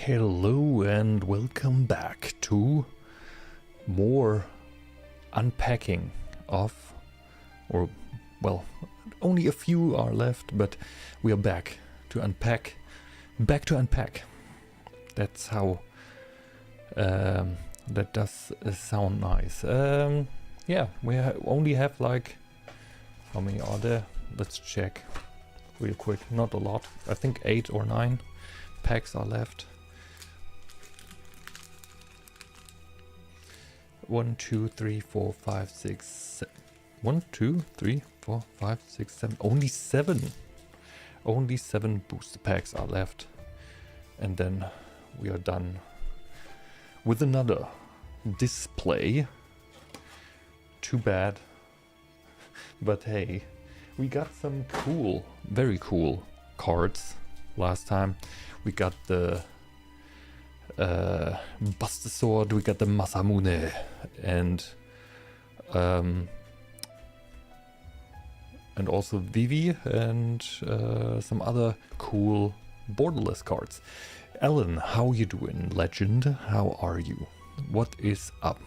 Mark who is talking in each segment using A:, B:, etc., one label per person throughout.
A: Hello and welcome back to more unpacking of, well, only a few are left, but we are back to unpack. That's how, that does sound nice. Yeah, we only have like, how many are there? Let's check real quick. Not a lot. I think 8 or 9 packs are left. 1, 2, 3, 4, 5, 6, 7. 1, 2, 3, 4, 5, 6, 7. Only 7. Only 7 booster packs are left. And then we are done with another display. Too bad. But hey, we got some cool, very cool cards last time. We got the Buster Sword, we got the Masamune, and also Vivi, and some other cool borderless cards. Alan, how you doing, legend? How are you? What is up?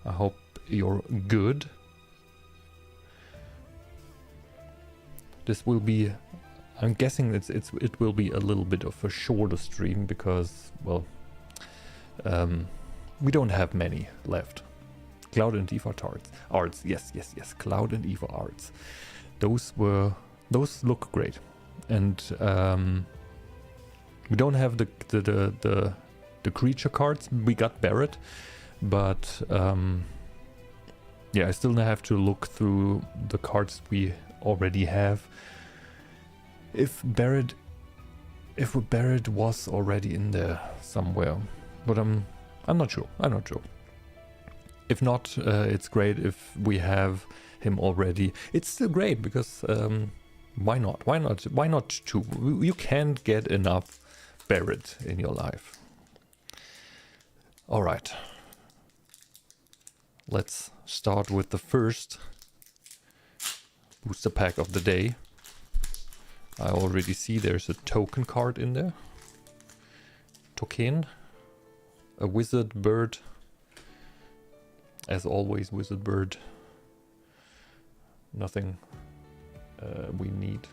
A: I hope you're good. This will be, I'm guessing it will be a little bit of a shorter stream because, well, we don't have many left. Cloud and Eva arts, yes, Cloud and Eva arts. Those look great, and we don't have the creature cards. We got Barret, but yeah, I still have to look through the cards we already have. If Barret was already in there somewhere, but I'm not sure. If not, it's great if we have him already. It's still great because why not? Why not two? You can't get enough Barret in your life. All right. Let's start with the first booster pack of the day. I already see there's a token card in there. Token. A wizard bird. As always, wizard bird. Nothing we need.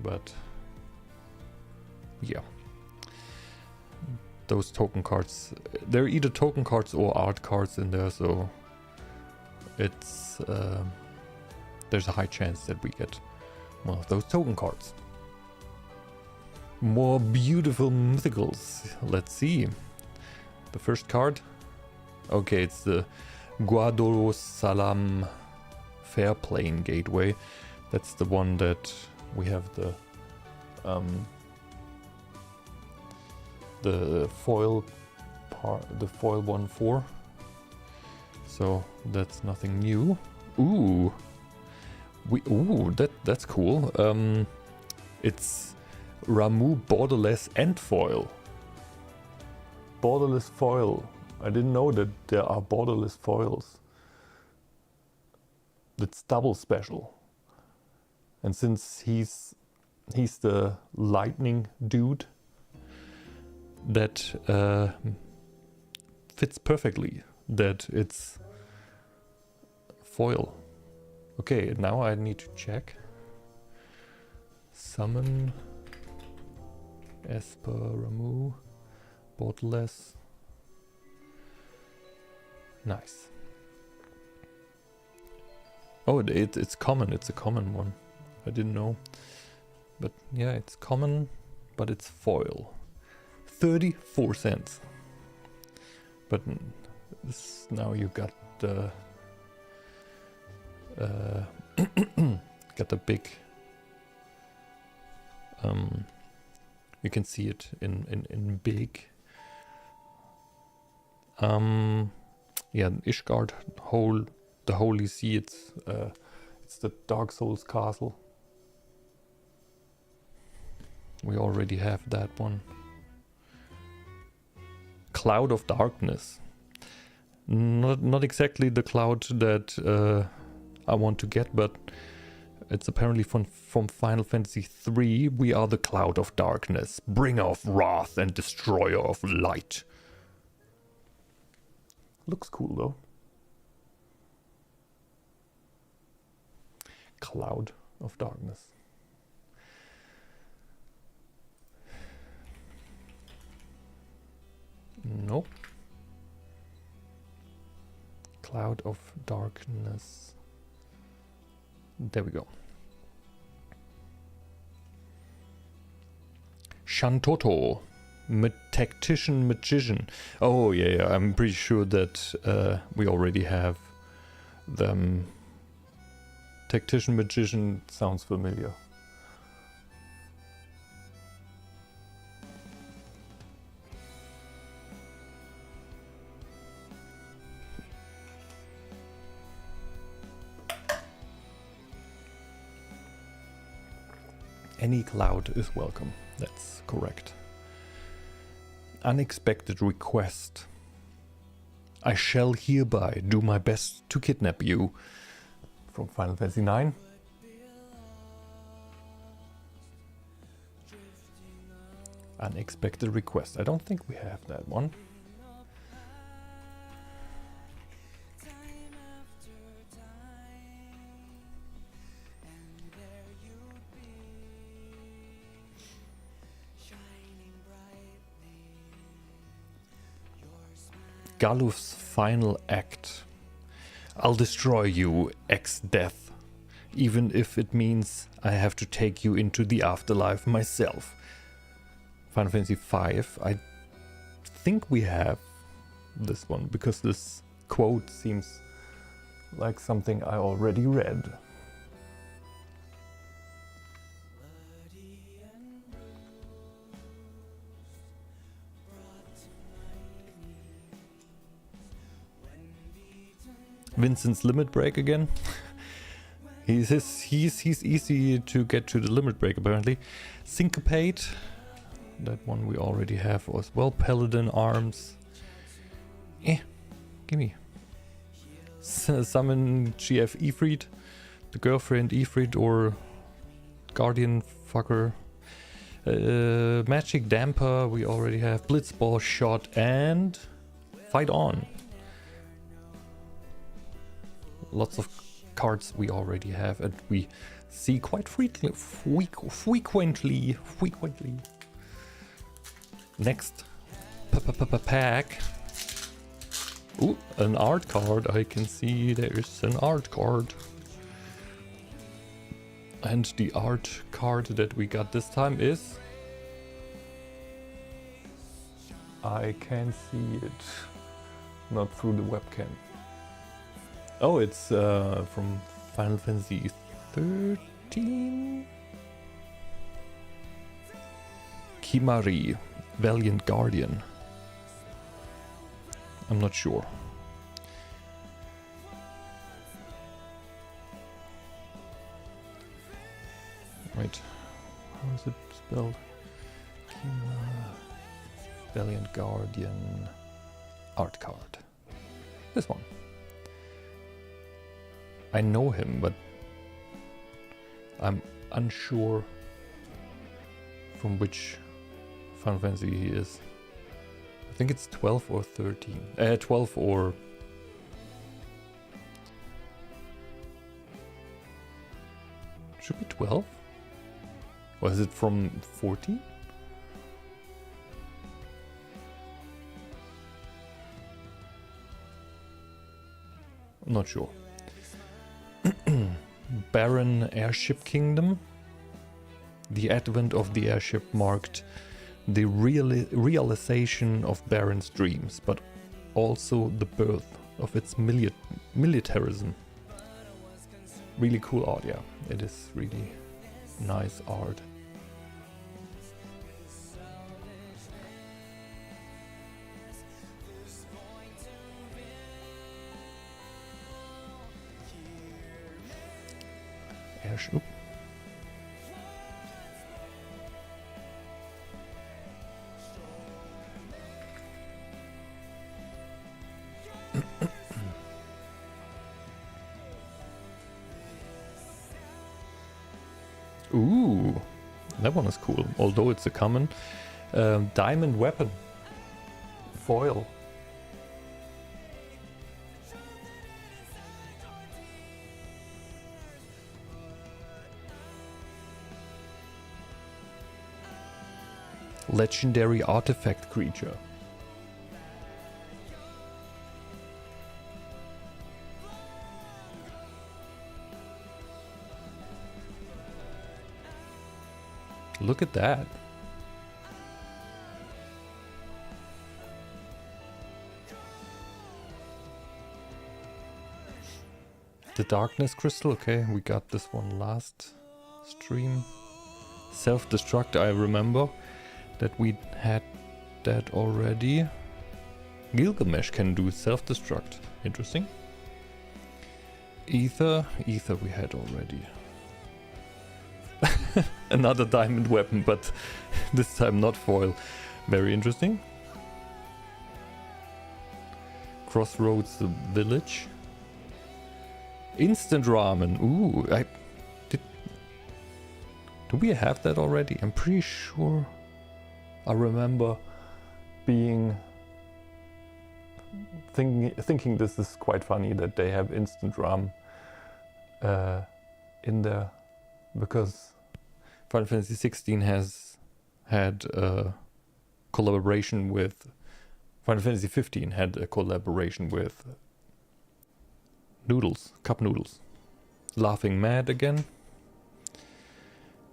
A: But yeah. Those token cards. They're either token cards or art cards in there, so it's there's a high chance that we get one of those token cards. More beautiful mythicals. Let's see. The first card. Okay, it's the Guadoro Salam Fairplane Gateway. That's the one that we have the foil part, the foil one for. So that's nothing new. Ooh. That's cool. It's Ramu borderless and foil. Borderless foil. I didn't know that there are borderless foils. That's double special. And since he's the lightning dude, that fits perfectly. That it's foil. Okay, now I need to check. Summon Esper Ramu borderless. Nice. Oh, it's common. It's a common one. I didn't know. But yeah, it's common, but it's foil. 34 cents. But this, now you got the got the big you can see it in big. Yeah, Ishgard the Holy See, it's the Dark Souls castle. We already have that one. Cloud of Darkness. Not exactly the cloud that I want to get, but It's apparently from Final Fantasy III. We are the cloud of darkness, bringer of wrath and destroyer of light. Looks cool though. Cloud of darkness. Nope. Cloud of darkness. There we go. Shantoto. Tactician magician. Oh yeah, I'm pretty sure that we already have them. Tactician magician sounds familiar. Any cloud is welcome. That's correct. Unexpected request. I shall hereby do my best to kidnap you. From Final Fantasy IX. Unexpected request. I don't think we have that one. Galuf's final act. I'll destroy you, ex-death, even if it means I have to take you into the afterlife myself. Final Fantasy V, I think we have this one, because this quote seems like something I already read. Vincent's limit break again. he's easy to get to the limit break apparently. Syncopate, that one we already have as well. Paladin arms. Gimme. Summon GF Ifrit, the girlfriend Ifrit or guardian fucker. Magic damper we already have. Blitzball shot and fight on. Lots of cards we already have and we see quite frequently. Next pack. Ooh, an art card. I can see there's an art card. And the art card that we got this time is... I can see it. Not through the webcam. Oh, it's from Final Fantasy 13? Kimari, Valiant Guardian. I'm not sure. Wait, how is it spelled? Valiant Guardian art card. This one. I know him, but I'm unsure from which Final Fantasy he is. I think it's 12 or 13. 12 or... Should be 12? Was it from 14? I'm not sure. Baron Airship Kingdom. The advent of the airship marked the realization of Baron's dreams, but also the birth of its militarism. Really cool art, yeah. It is really nice art. Airship. Ooh, that one is cool. Although it's a common diamond weapon foil. Legendary artifact creature. Look at that. The Darkness Crystal, okay, we got this one last stream. Self-destruct, I remember that we had that already. Gilgamesh can do self-destruct, interesting. Ether we had already. Another diamond weapon, but this time not foil. Very interesting. Crossroads the village. Instant ramen. Ooh, do we have that already? I'm pretty sure I remember thinking this is quite funny that they have instant ram in there, because Final Fantasy 16 has had a collaboration with Final Fantasy 15 had a collaboration with Noodles, Cup Noodles. Laughing Mad again.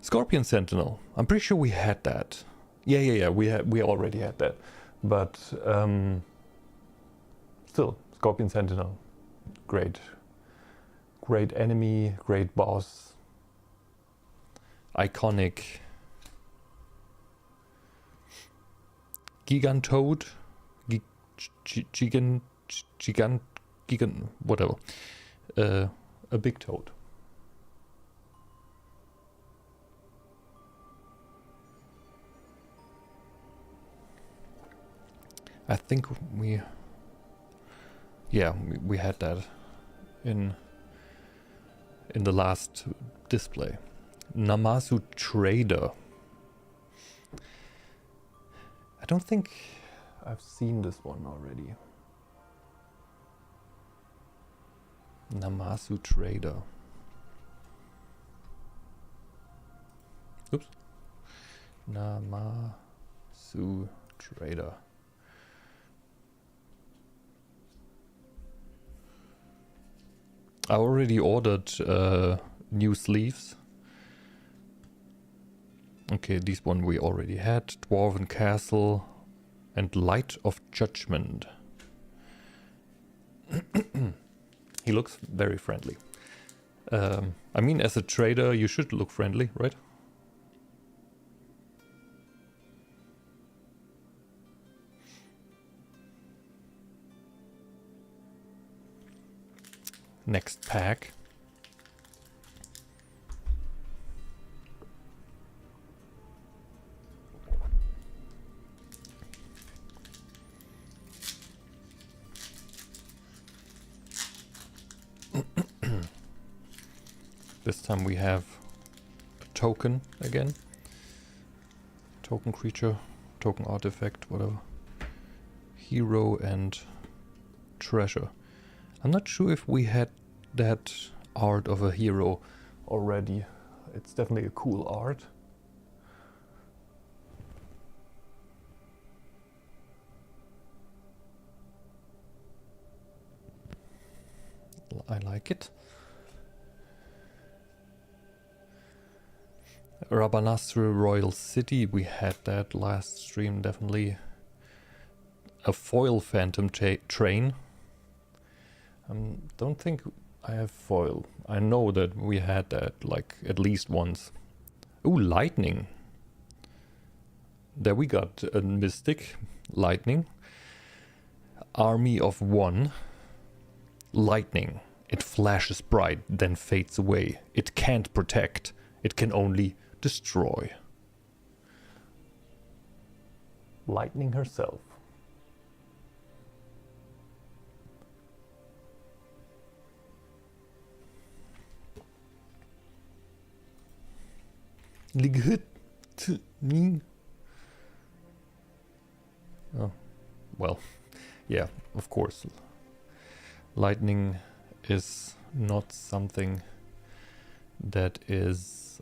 A: Scorpion Sentinel. I'm pretty sure we had that. Yeah. We already had that, but still, Scorpion Sentinel, great enemy, great boss, iconic. Gigantoad, Gigant, whatever, a big toad. I think we had that in the last display. Namazu Trader. I don't think I've seen this one already. Namazu Trader. Oops. Namazu Trader. I already ordered new sleeves. Okay, this one we already had. Dwarven Castle and Light of Judgment. He looks very friendly. I mean, as a trader, you should look friendly, right? Next pack. This time we have a token again. Token creature, token artifact, whatever. Hero and treasure. I'm not sure if we had that art of a hero already. It's definitely a cool art. I like it. Rabanastre Royal City, we had that last stream, definitely. A foil Phantom Train. Don't think I have foil. I know that we had that like at least once. Ooh, lightning. There we got a mystic. Lightning. Army of one. Lightning. It flashes bright, then fades away. It can't protect. It can only destroy. Lightning herself. Oh, well, yeah, of course. Lightning is not something that is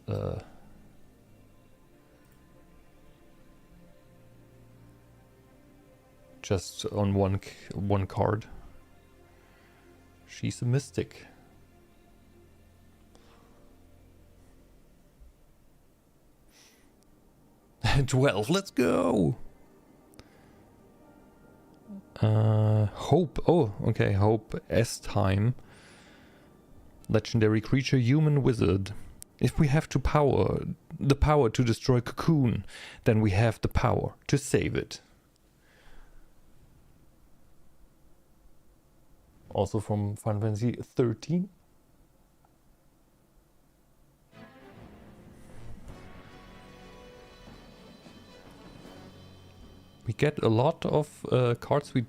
A: just on one card. She's a mystic. 12, let's go! Hope. Oh, okay. Hope. S-time. Legendary creature, human wizard. If we have the power to destroy Cocoon, then we have the power to save it. Also from Final Fantasy 13. We get a lot of cards we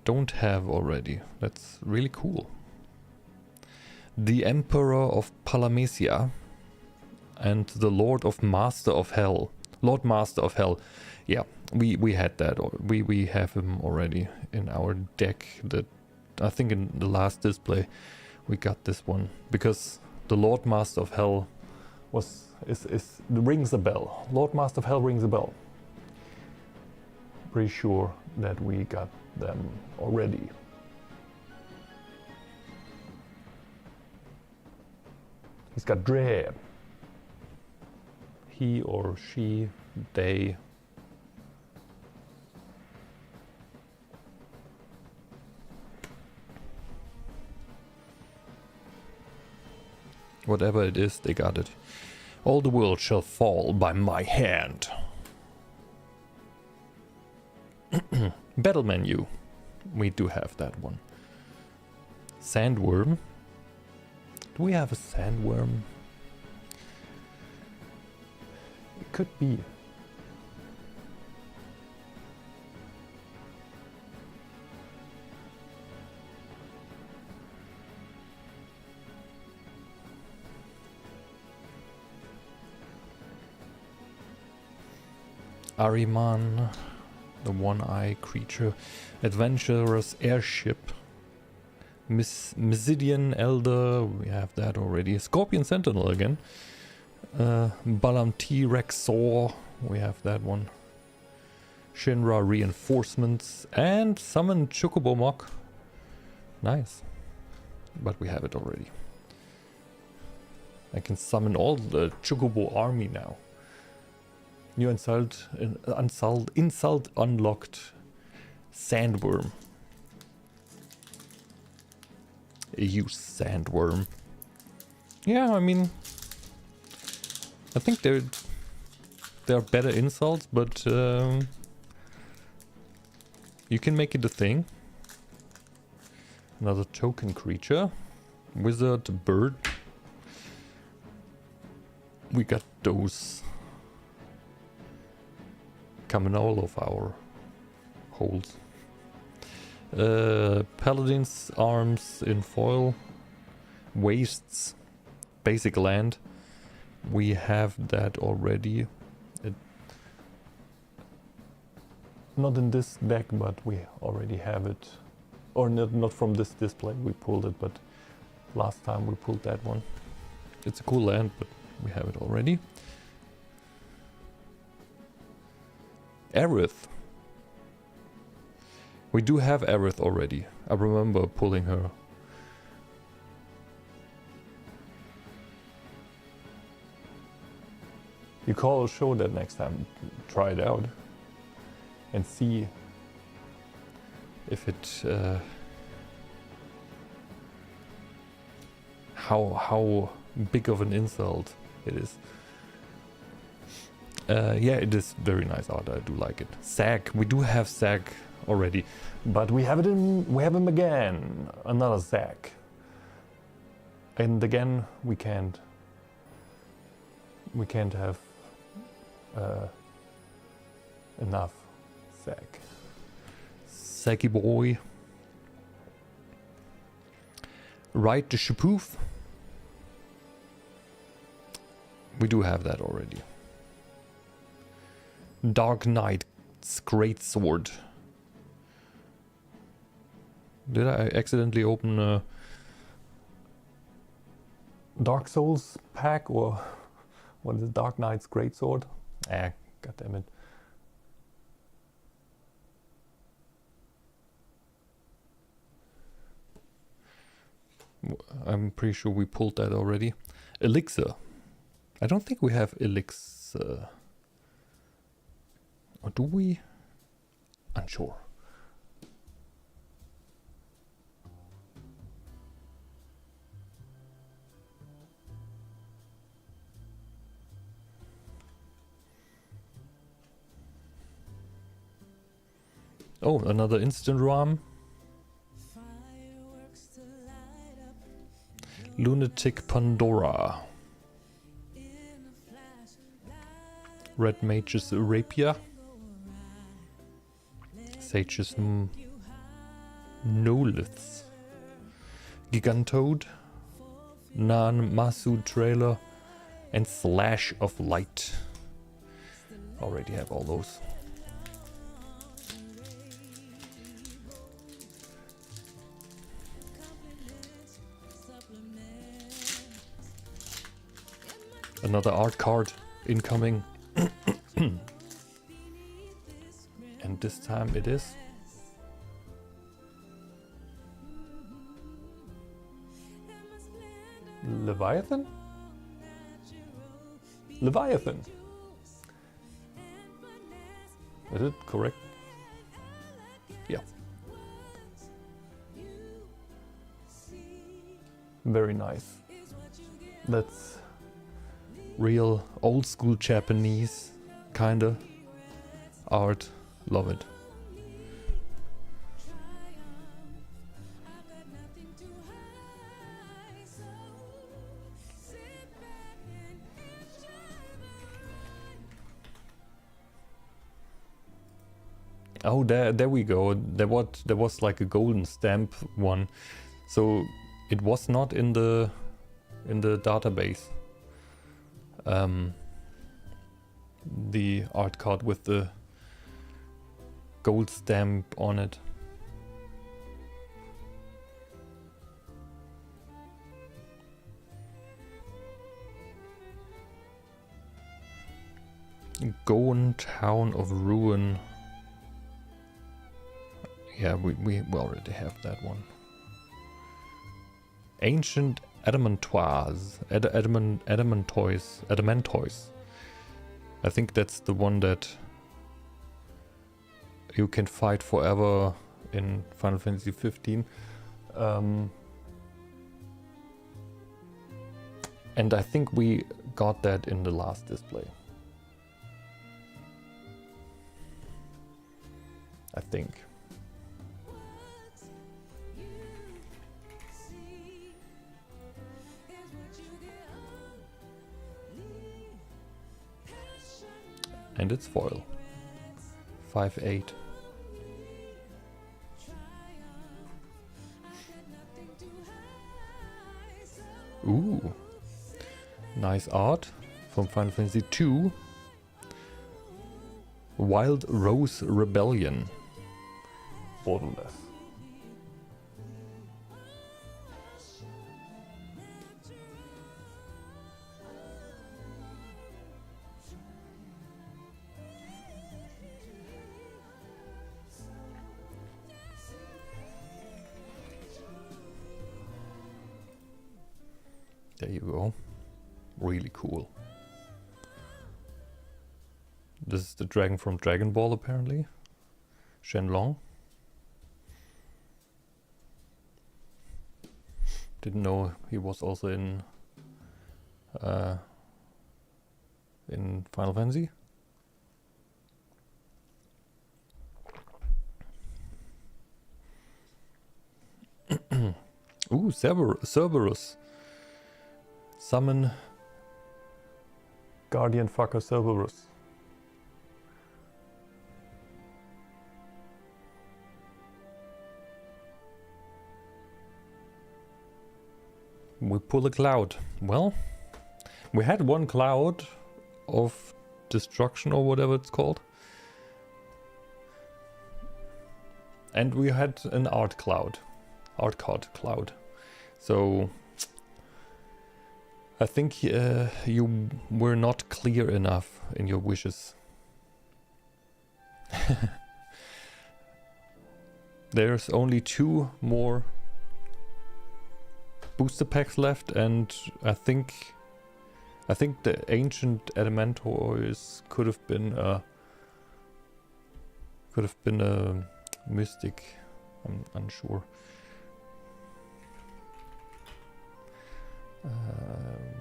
A: don't have already. That's really cool. The Emperor of Palamecia and the Lord Master of Hell. Lord Master of Hell. Yeah, we had that. We have him already in our deck. That I think in the last display we got this one because the Lord Master of Hell rings a bell. Lord Master of Hell rings a bell. Pretty sure that we got them already. He's got dread. He or she, they. Whatever it is, they got it. All the world shall fall by my hand. Battle menu. We do have that one. Sandworm. Do we have a sandworm? It could be. Ariman. The one-eye creature, adventurous airship, Mysidian Elder, we have that already. Scorpion Sentinel again, Balam T-Rex Saw, we have that one. Shinra Reinforcements, and Summon Chocobo Mock. Nice, but we have it already. I can summon all the Chocobo army now. New insult unlocked. Sandworm. You sandworm. Yeah, I mean, I think there are better insults, but you can make it a thing. Another token creature. Wizard, bird. We got those coming all of our holes. Paladin's arms in foil. Wastes. Basic land. We have that already. Not in this deck, but we already have it. Or not from this display, we pulled it, but last time we pulled that one. It's a cool land, but we have it already. Aerith. We do have Aerith already. I remember pulling her. You call a show that next time. Try it out and see if it how big of an insult it is. Yeah, it is very nice art. I do like it. Zac, we do have Zac already, but we have him again. Another Zac, and again we can't have enough Zac. Zacky boy. Right to Shapoof. We do have that already. Dark Knight's Greatsword. Did I accidentally open a Dark Souls pack, or what is it? Dark Knight's Greatsword? God damn it. I'm pretty sure we pulled that already. Elixir. I don't think we have Elixir. Or do we? Unsure. Oh, another instant RAM. Lunatic Pandora. Red Mage's Rapier. Sage's Noliths. Gigantoad. Nan Masu Trailer. And Slash of Light. Already have all those. Another art card incoming. And this time it is Leviathan? Leviathan. Is it correct? Yeah. Very nice. That's real old school Japanese kinda art. Love it. Oh, there we go. There was like a golden stamp one, so it was not in the database. The art card with the gold stamp on it. Goan Town of Ruin. Yeah, we already have that one. Ancient Adamantoise. Adamantoise. I think that's the one that you can fight forever in Final Fantasy 15. And I think we got that in the last display. I think. And it's foil. 5/8. Ooh. Nice art from Final Fantasy 2. Wild Rose Rebellion. Borderless. There you go. Really cool. This is the dragon from Dragon Ball, apparently. Shenlong. Didn't know he was also in Final Fantasy. Ooh, Cerberus. Summon Guardian Fucker Cerberus. We pull a cloud. Well, We had one cloud of destruction or whatever it's called. And we had an art card cloud. So I think you were not clear enough in your wishes. There's only 2 more booster packs left, and I think the ancient Adamantoise could have been a mystic. I'm unsure.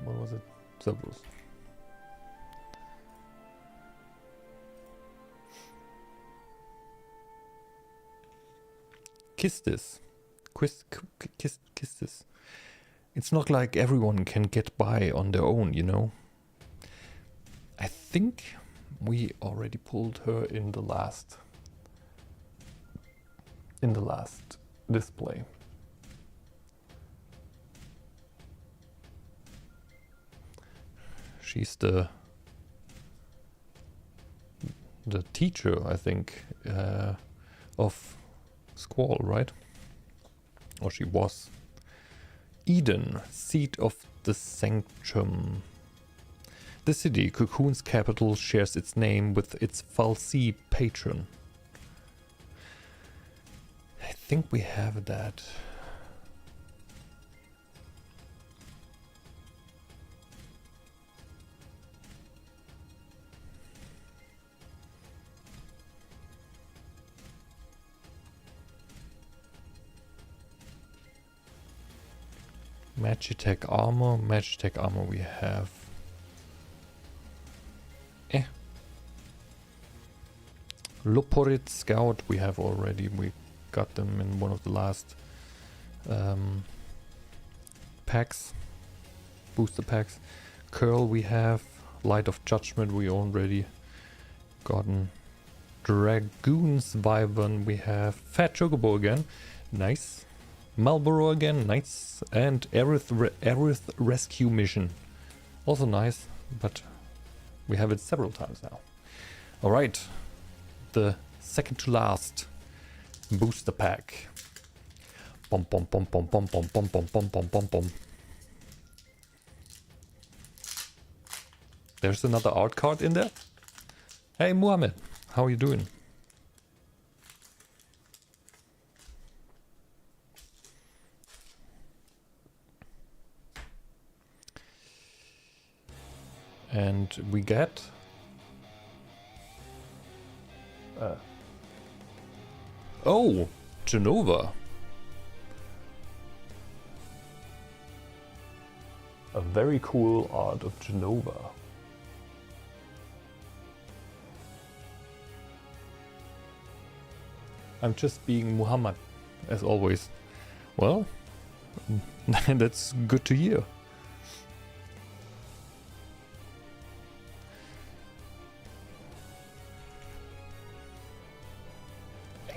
A: What was it? Cerberus. Kiss this. Kiss this. It's not like everyone can get by on their own, you know. I think we already pulled her in the last display. She's the teacher, I think, of Squall, right? Or she was. Eden, seat of the Sanctum. The city, Cocoon's capital, shares its name with its fal'Cie patron. I think we have that. Magitech armor we have. Loporit Scout we have already. We got them in one of the last packs, booster packs. Curl we have. Light of Judgment we already gotten. Dragoon's Wyvern we have. Fat Chocobo again, nice. Marlboro again, nice. And Aerith Rescue Mission, also nice, but we have it several times now. Alright, the second to last booster pack. Bom bom bom bom bom bom bom bom bom bom bom bom. There's another art card in there. Hey Muhammad, how are you doing? And we get oh, Jenova. A very cool art of Jenova. I'm just being Muhammad, as always. Well, that's good to hear.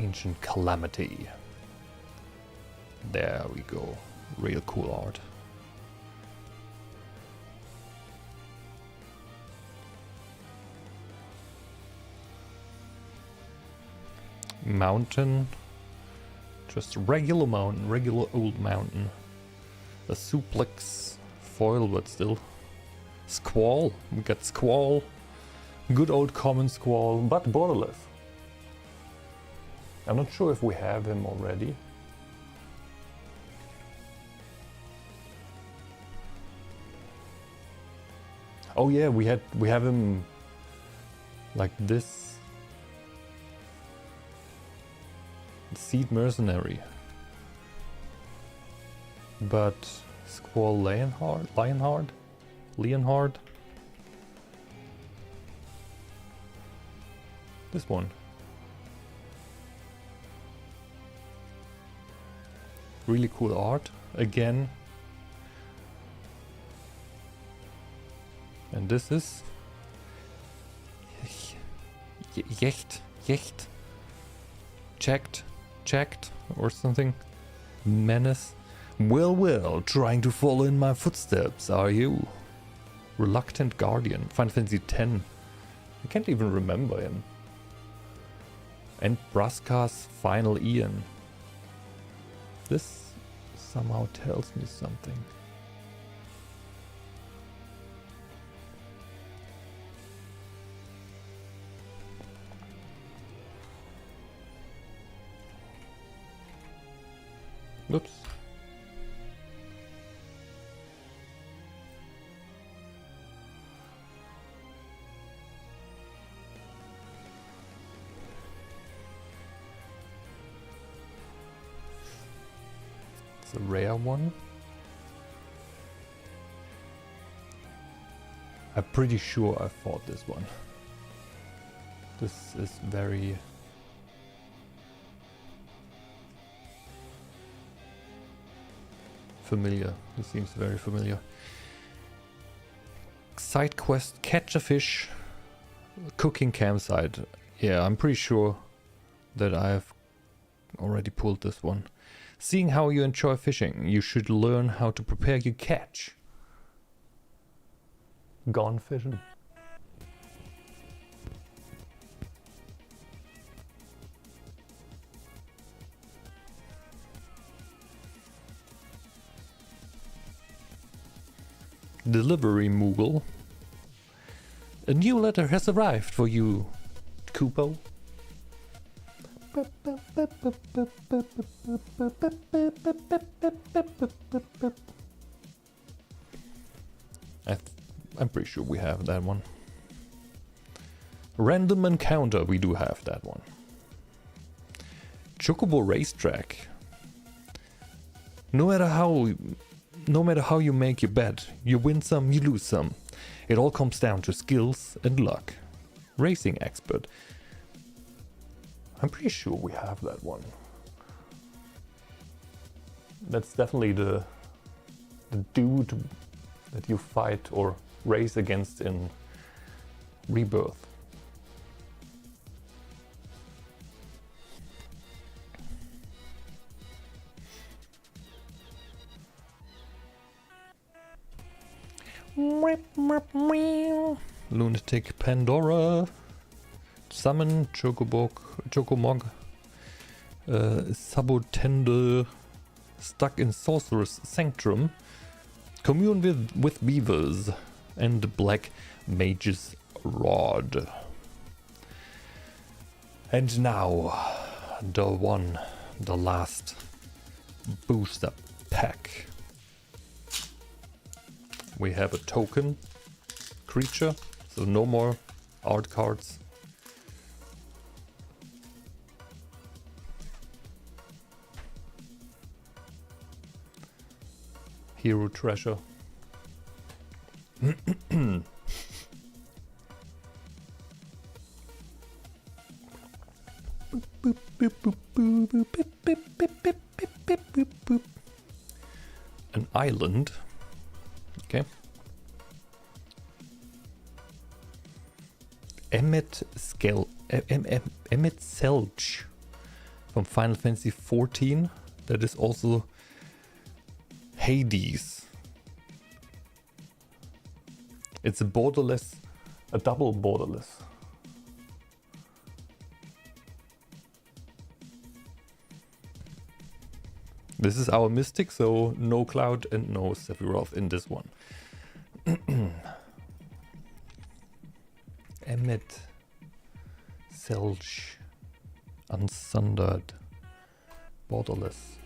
A: Ancient Calamity. There we go. Real cool art. Mountain. Just regular mountain. Regular old mountain. A suplex foil, but still. Squall. We got Squall. Good old common Squall, but borderless. I'm not sure if we have him already. Oh yeah, we have him like this. Seed Mercenary. But Squall Leonhard? This one. Really cool art again. And this is Yecht, checked or something. Menace. Well, trying to follow in my footsteps, are you? Reluctant Guardian. Final Fantasy X. I can't even remember him. And Braska's Final Ian. This somehow tells me something. Oops. It's a rare one. I'm pretty sure I fought this one. This is very... familiar. This seems very familiar. Side quest, catch a fish, cooking campsite. Yeah, I'm pretty sure that I've already pulled this one. Seeing how you enjoy fishing, you should learn how to prepare your catch. Gone fishing. Delivery Moogle. A new letter has arrived for you, Kupo. I'm pretty sure we have that one. Random encounter, we do have that one. Chocobo Racetrack. No matter how you make your bet, you win some, you lose some. It all comes down to skills and luck. Racing expert. I'm pretty sure we have that one. That's definitely the dude that you fight or race against in Rebirth. Lunatic Pandora. Summon Chocomog. Sabotendel. Stuck in Sorcerer's Sanctum. Commune with Beavers. And Black Mage's Rod. And now, the last booster pack. We have a token creature, so no more art cards. Hero treasure. An island. Okay. Emmet Selch from Final Fantasy XIV. That is also Hades. It's a double borderless. This is our Mystic, so no Cloud and no Sephiroth in this one. Emmet Selch Unsundered Borderless.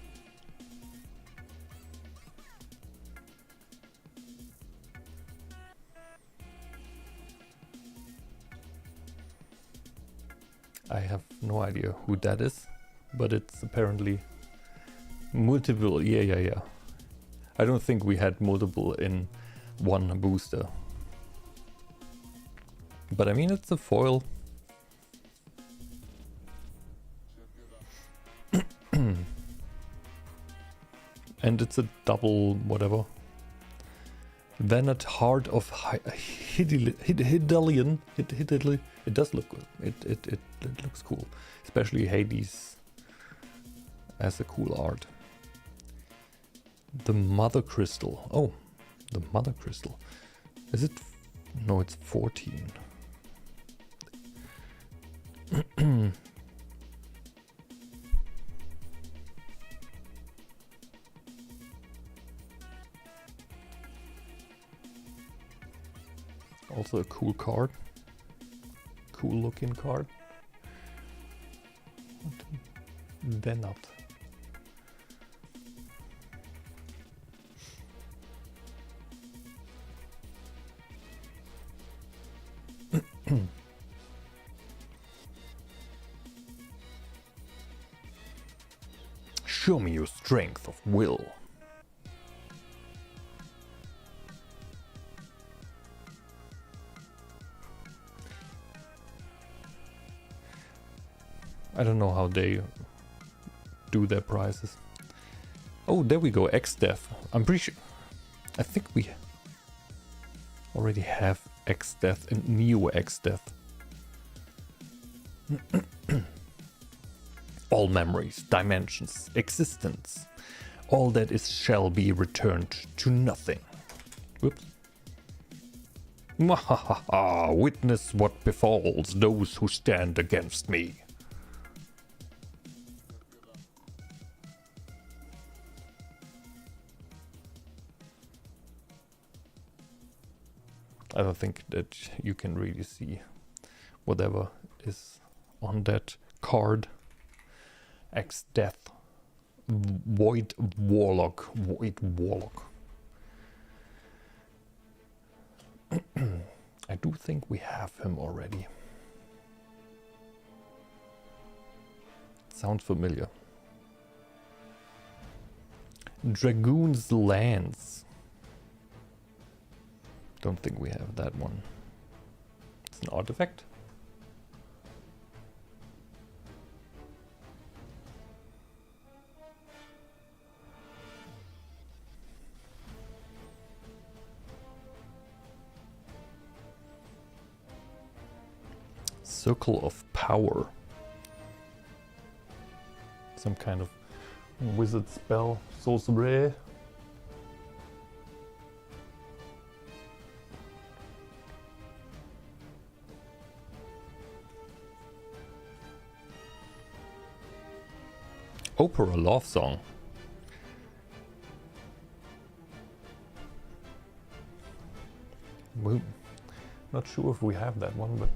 A: I have no idea who that is, but it's apparently multiple. Yeah. I don't think we had multiple in one booster. But I mean, it's a foil. And it's a double whatever. Venet Heart of Hidalian. It does look good. It looks cool. Especially Hades as a cool art. The Mother Crystal. Oh, the Mother Crystal. Is it No, it's 14. Also a cool card. Cool looking card. Venat. Show me your strength of will. I don't know how they do their prizes. Oh, there we go, X-Death. I'm pretty sure... I think we already have X-Death and Neo X-Death. All memories, dimensions, existence. All that is shall be returned to nothing. Whoops. Mwahaha, witness what befalls those who stand against me. I don't think that you can really see whatever is on that card. X-Death. Void Warlock. Void Warlock. I do think we have him already. Sounds familiar. Dragoon's Lance. Don't think we have that one. It's an artifact. Circle of Power. Some kind of wizard spell, sorcery. Opera Love Song. Well, not sure if we have that one, but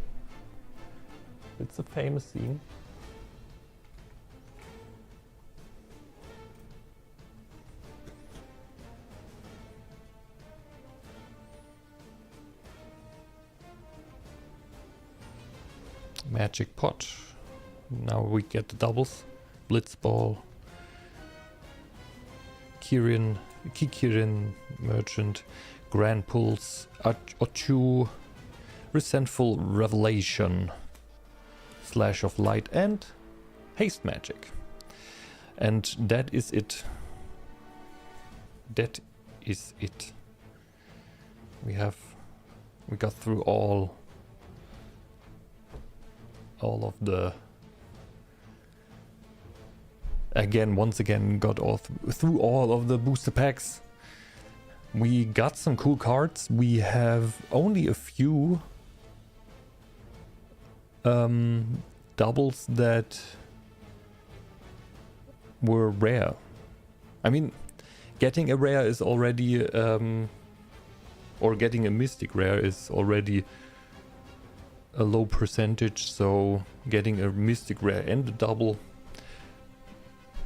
A: it's a famous scene. Magic Pot. Now we get the doubles. Blitzball, Kikirin Merchant, Grand Pulse, Ochu, Resentful Revelation, Slash of Light, and Haste Magic. And that is it. That is it. We got through all of the... Once again, got through all of the booster packs. We got some cool cards. We have only a few doubles that were rare. I mean, getting a rare is already, or getting a mystic rare is already a low percentage, so getting a mystic rare and a double,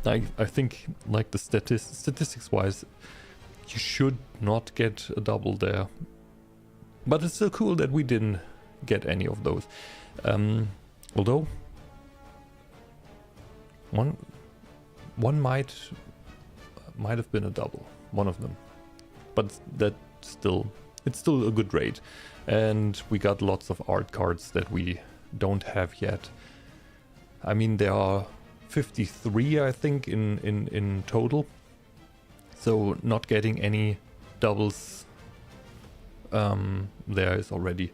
A: I think, like the statistics wise, you should not get a double there. But it's still cool that we didn't get any of those. Although one might have been a double, one of them. But it's still a good rate. And we got lots of art cards that we don't have yet. I mean, there are 53, I think, in total. So not getting any doubles there is already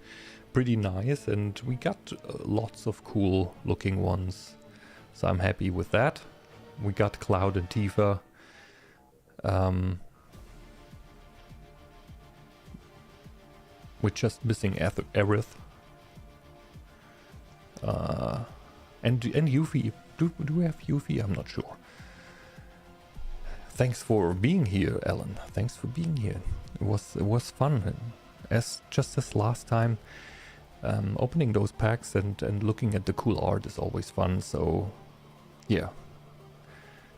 A: pretty nice, and we got lots of cool looking ones. So I'm happy with that. We got Cloud and Tifa. We're just missing Aerith. And Yuffie. Do we have Yuffie? I'm not sure. Thanks for being here, Alan. Thanks for being here. It was fun. Just as last time, opening those packs and looking at the cool art is always fun. So, yeah.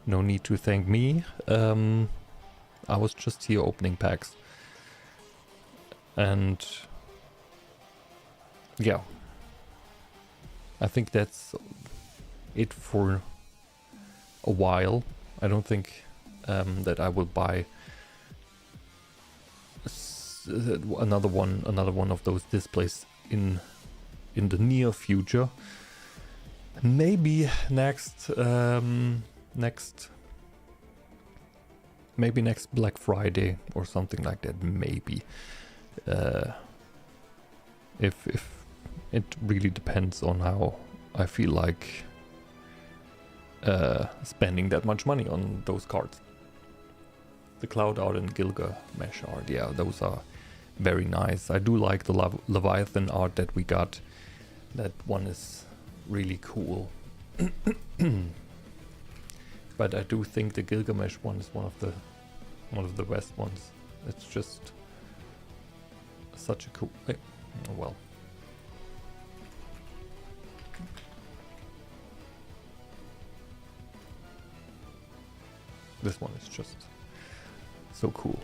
A: No need to thank me. I was just here opening packs. And yeah. I think that's it for a while. I don't think that I will buy another one of those displays in the near future. Maybe next Black Friday or something like that. Maybe if it really depends on how I feel like spending that much money on those cards. The Cloud art and Gilgamesh art, yeah, those are very nice. I do like the Leviathan art that we got. That one is really cool. But I do think the Gilgamesh one is one of the best ones. It's just such a cool. Well. This one is just so cool.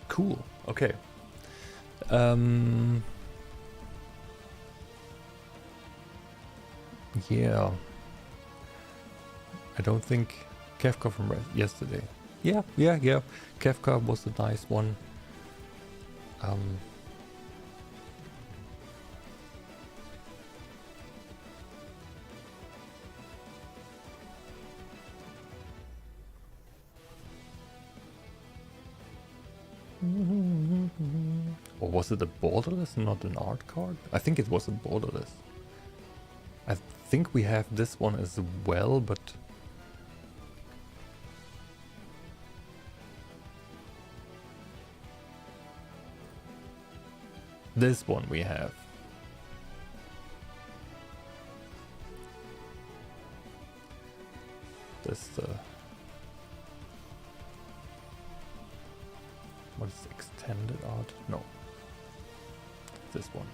A: Cool. Okay. Yeah. I don't think Kefka from yesterday. Yeah. Kefka was a nice one. Or was it a borderless, not an art card? I think it was a borderless. I think we have this one as well, but this one we have. This what is extended art? No. This one.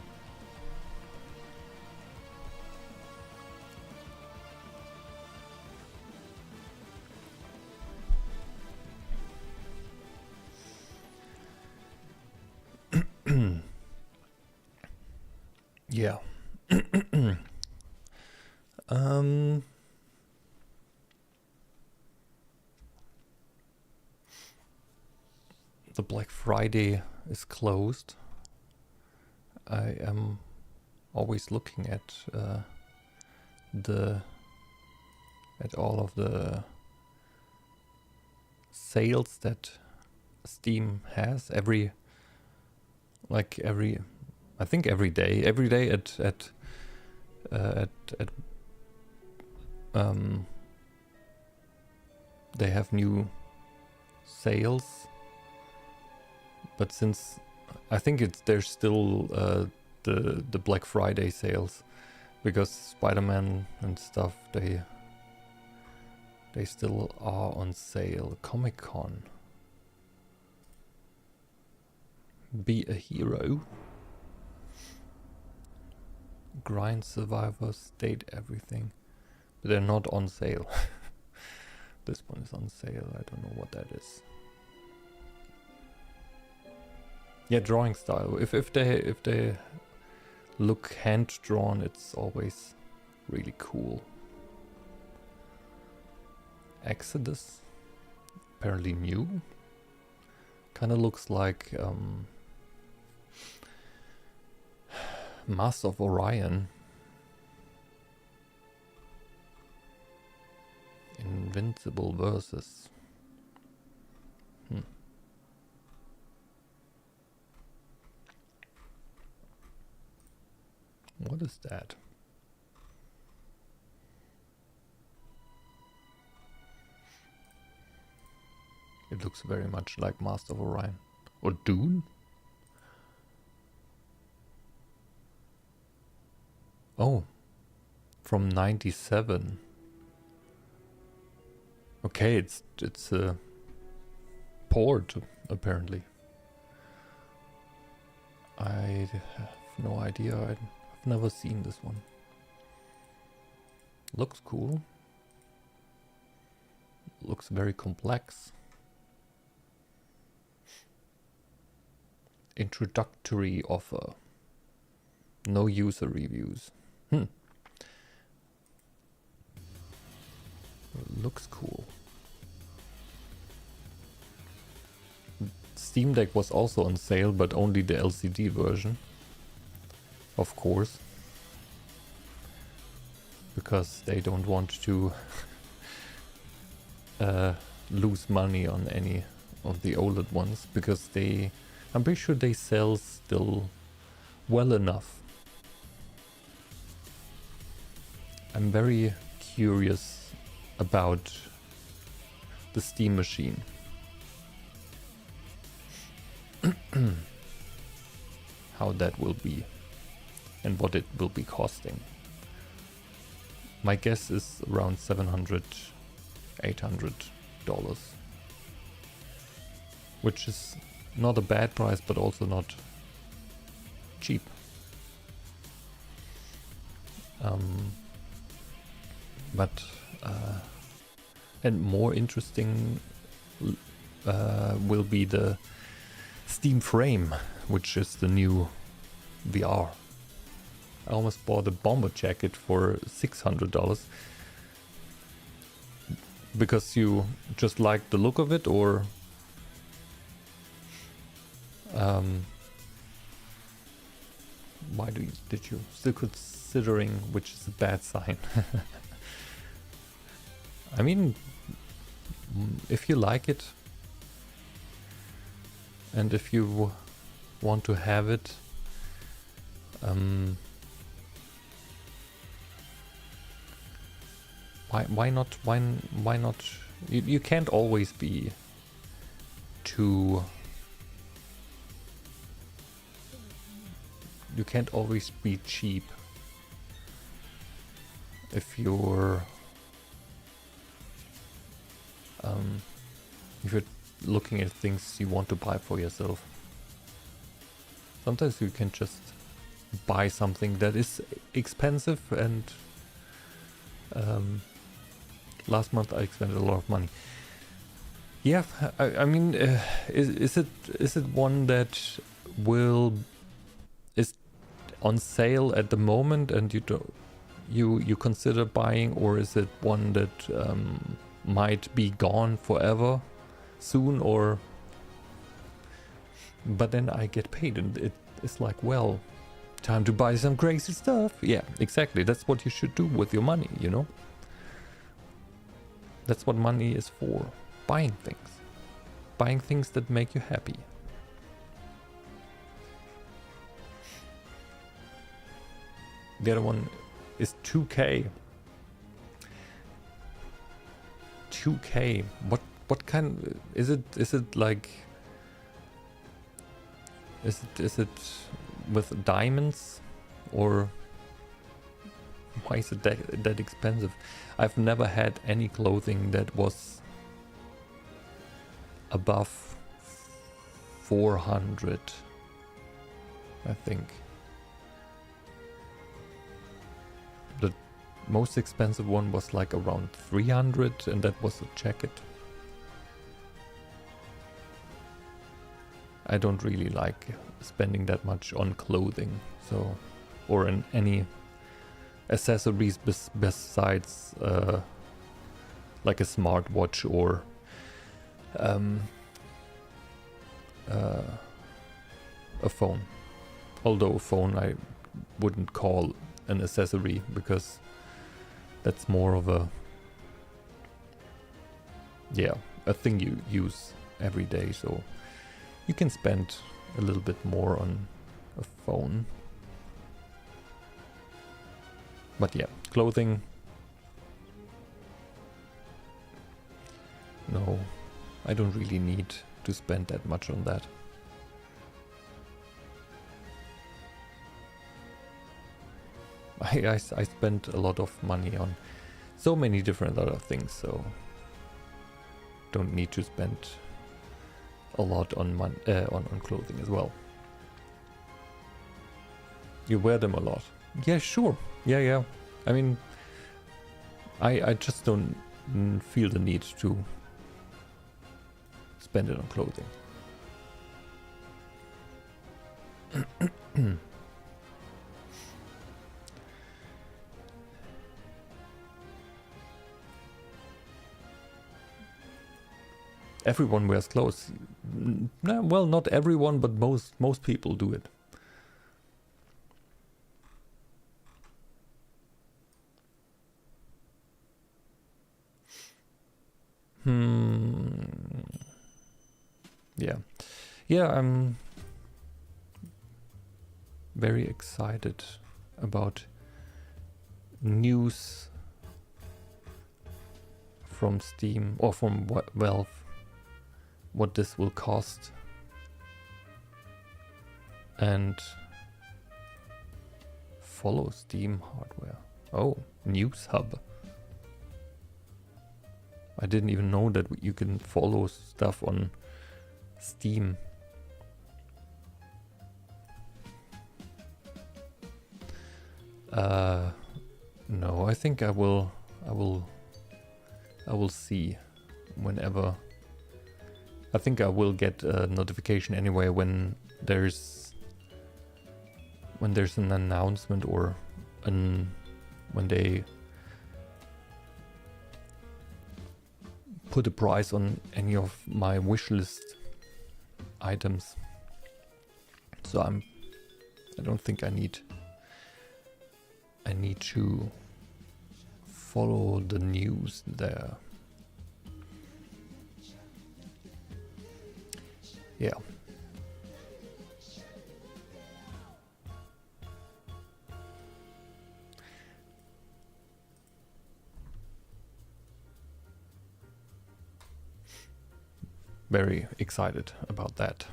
A: Yeah. The Black Friday is closed. I am always looking at all of the sales that Steam has I think every day at they have new sales, but since I think there's still the Black Friday sales, because Spider-Man and stuff they still are on sale. Comic-Con. Be a hero. Grind Survivor, State Everything. But they're not on sale. This one is on sale. I don't know what that is. Yeah, drawing style. If they look hand drawn, it's always really cool. Exodus, apparently new. Kind of looks like Master of Orion. Invincible versus. What is that? It looks very much like Master of Orion. Or Dune? Oh. From 97. Okay, it's a port, apparently. I have no idea. I've never seen this one. Looks cool. Looks very complex. Introductory offer. No user reviews. Looks cool. Steam Deck was also on sale, but only the LCD version. Of course. Because they don't want to lose money on any of the OLED ones. Because I'm pretty sure they sell still well enough. I'm very curious about the Steam machine. How that will be and what it will be costing. My guess is around $700, $800, which is not a bad price, but also not cheap. And more interesting will be the Steam Frame, which is the new VR. I almost bought a bomber jacket for $600 because you just like the look of it, or why did you still considering, which is a bad sign? I mean, if you like it and if you want to have it, why not? Why not? You can't always be too. You can't always be cheap if you're looking at things you want to buy for yourself. Sometimes you can just buy something that is expensive, and last month I spent a lot of money. Yeah, I mean, is it one that is on sale at the moment and you consider buying, or is it one that might be gone forever soon, or but then I get paid and it's like, well, time to buy some crazy stuff. Yeah, exactly. That's what you should do with your money, you know? That's what money is for. Buying things. Buying things that make you happy. The other one is 2K. 2K. What kind is it? Is it like? Is it with diamonds, or why is it that expensive? I've never had any clothing that was above 400, I think. The most expensive one was like around 300, and that was a jacket. I don't really like spending that much on clothing, so, or in any accessories besides like a smartwatch or a phone. Although a phone I wouldn't call an accessory, because that's more of a thing you use every day, so you can spend a little bit more on a phone. But yeah, clothing. No, I don't really need to spend that much on that. I spent a lot of money on so many different other things, so don't need to spend a lot on on clothing as well. You wear them a lot. Yeah, sure. Yeah. I mean, I just don't feel the need to spend it on clothing. Everyone wears clothes. Well, not everyone, but most people do it. Yeah, I'm very excited about news from Steam or from Valve, what this will cost, and follow Steam hardware. Oh, News Hub. I didn't even know that you can follow stuff on Steam. No, I think I will see whenever. I think I will get a notification anyway when there's an announcement or when they put a price on any of my wishlist items. So I don't think I need to follow the news there. Yeah. Very excited about that.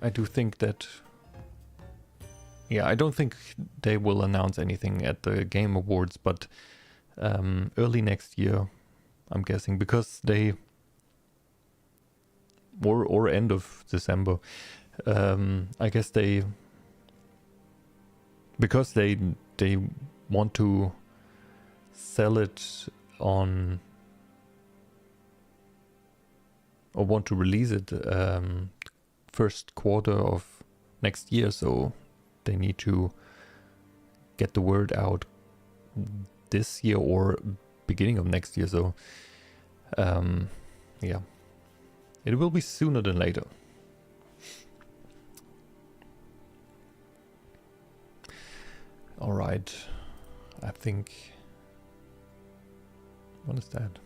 A: I do think that, yeah, I don't think they will announce anything at the Game Awards, but early next year, I'm guessing, because they, or end of December, I guess because they want to sell it on, or want to release it first quarter of next year, so they need to get the word out this year or beginning of next year. So yeah, it will be sooner than later. All right, I think, what is that?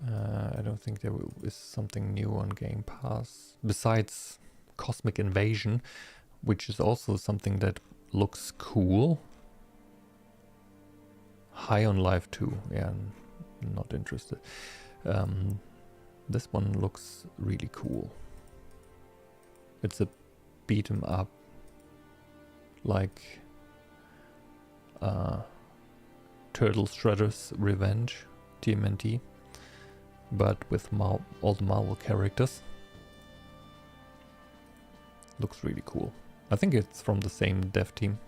A: I don't think there is something new on Game Pass besides Cosmic Invasion, which is also something that looks cool. High on Life 2, yeah, I'm not interested. This one looks really cool. It's a beat 'em up, like Turtle Shredder's Revenge, TMNT, but with all the Marvel characters. Looks really cool. I think it's from the same dev team.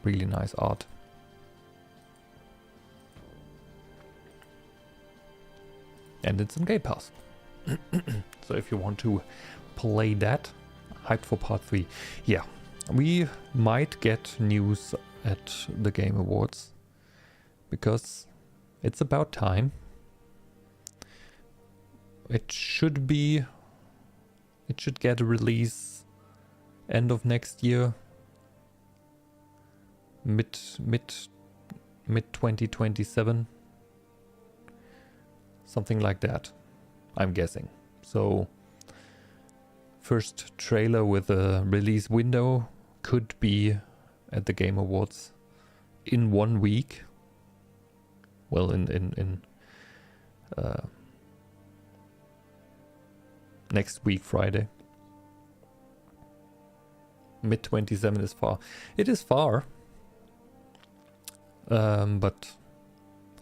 A: Really nice art. And it's on Game Pass. So if you want to play that, hyped for part 3. Yeah, we might get news at the Game Awards, because it's about time. It should get a release end of next year, mid 2027, something like that, I'm guessing. So first trailer with a release window could be at the Game Awards in 1 week. Well, in next week, Friday. Mid-27 is far. It is far. But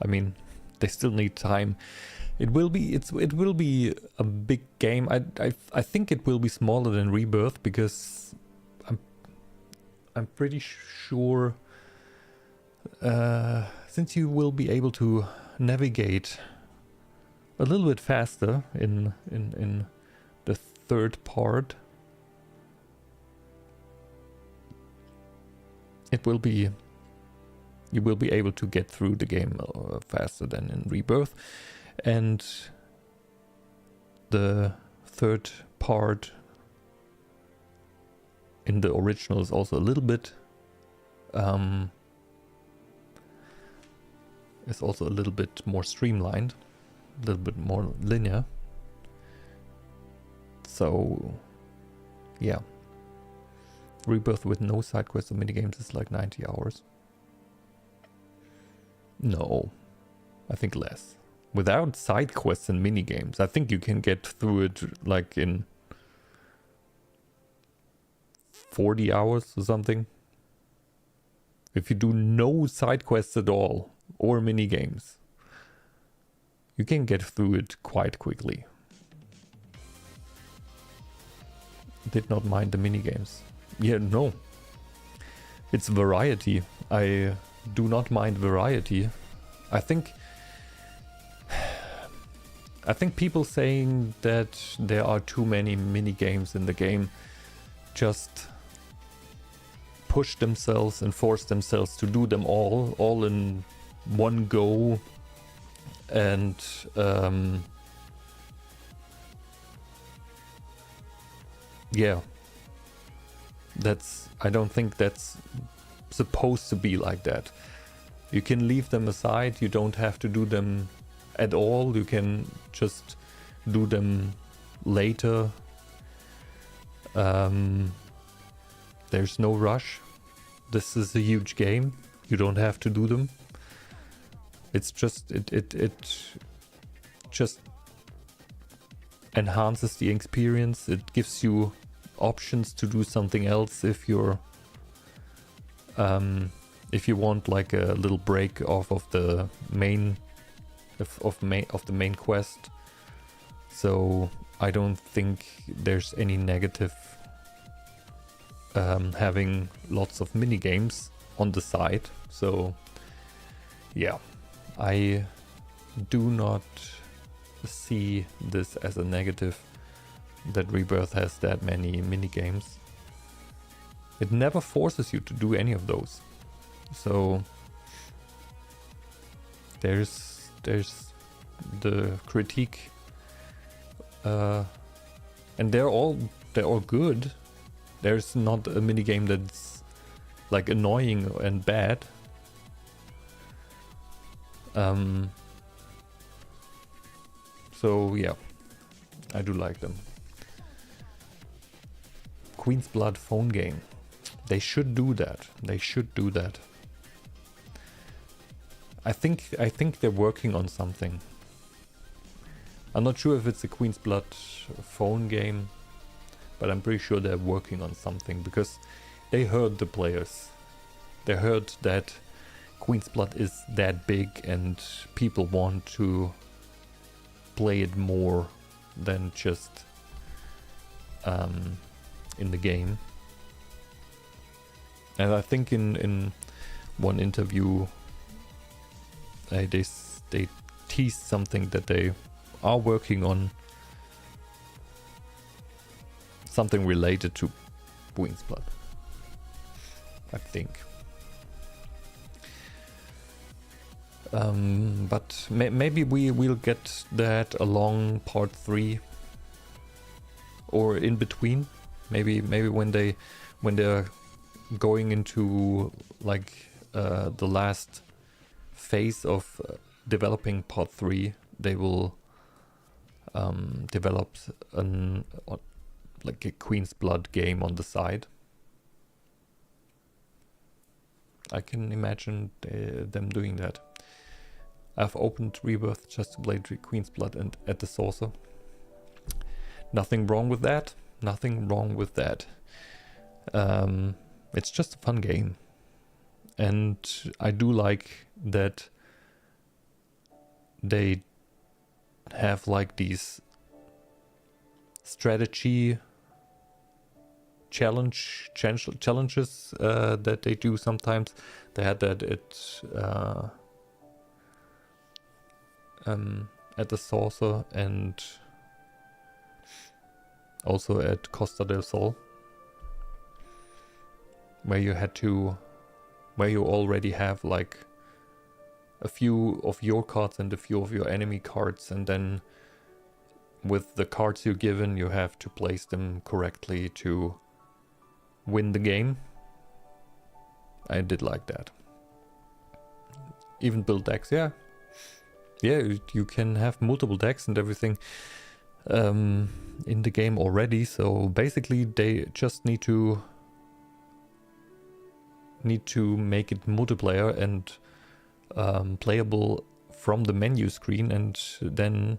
A: I mean, they still need time. It will be a big game. I think it will be smaller than Rebirth, because I'm pretty sure since you will be able to navigate a little bit faster in the third part, you will be able to get through the game faster than in Rebirth. And the third part in the original is also a little bit more streamlined, a little bit more linear. So yeah, Rebirth with no side quests or minigames is like 90 hours. No, I think less. Without side quests and minigames, I think you can get through it like in 40 hours or something. If you do no side quests at all or minigames, you can get through it quite quickly. Did not mind the minigames. Yeah, no. It's variety. I do not mind variety. I think people saying that there are too many minigames in the game just push themselves and force themselves to do them all in one go, and yeah, I don't think that's supposed to be like that. You can leave them aside. You don't have to do them at all. You can just do them later. There's no rush. This is a huge game. You don't have to do them. It's just it just enhances the experience. It gives you options to do something else if you want like a little break off of the main of the main quest. So I don't think there's any negative having lots of mini games on the side. So yeah, I do not see this as a negative that Rebirth has that many mini games. It never forces you to do any of those. So there's the critique, and they're all good. There's not a minigame that's like annoying and bad. So yeah, I do like them. Queen's Blood phone game. They should do that. They should do that. I think they're working on something. I'm not sure if it's a Queen's Blood phone game, but I'm pretty sure they're working on something, because they heard the players. They heard that Queen's Blood is that big and people want to play it more than just in the game. And I think in one interview they teased something that they are working on, something related to Queen's Blood, I think. But maybe we will get that along part 3 or in between. Maybe when they're going into like the last phase of developing part 3, they will develop like a Queen's Blood game on the side. I can imagine them doing that. I've opened Rebirth just to play Queen's Blood and at the Saucer. Nothing wrong with that. Nothing wrong with that. It's just a fun game. And I do like that they have like these strategy challenges that they do sometimes. They had that at the Saucer and also at Costa del Sol, where you already have like a few of your cards and a few of your enemy cards, and then with the cards you're given you have to place them correctly to win the game. I did like that. Even build decks, yeah, you can have multiple decks and everything in the game already, so basically they just need to make it multiplayer and playable from the menu screen, and then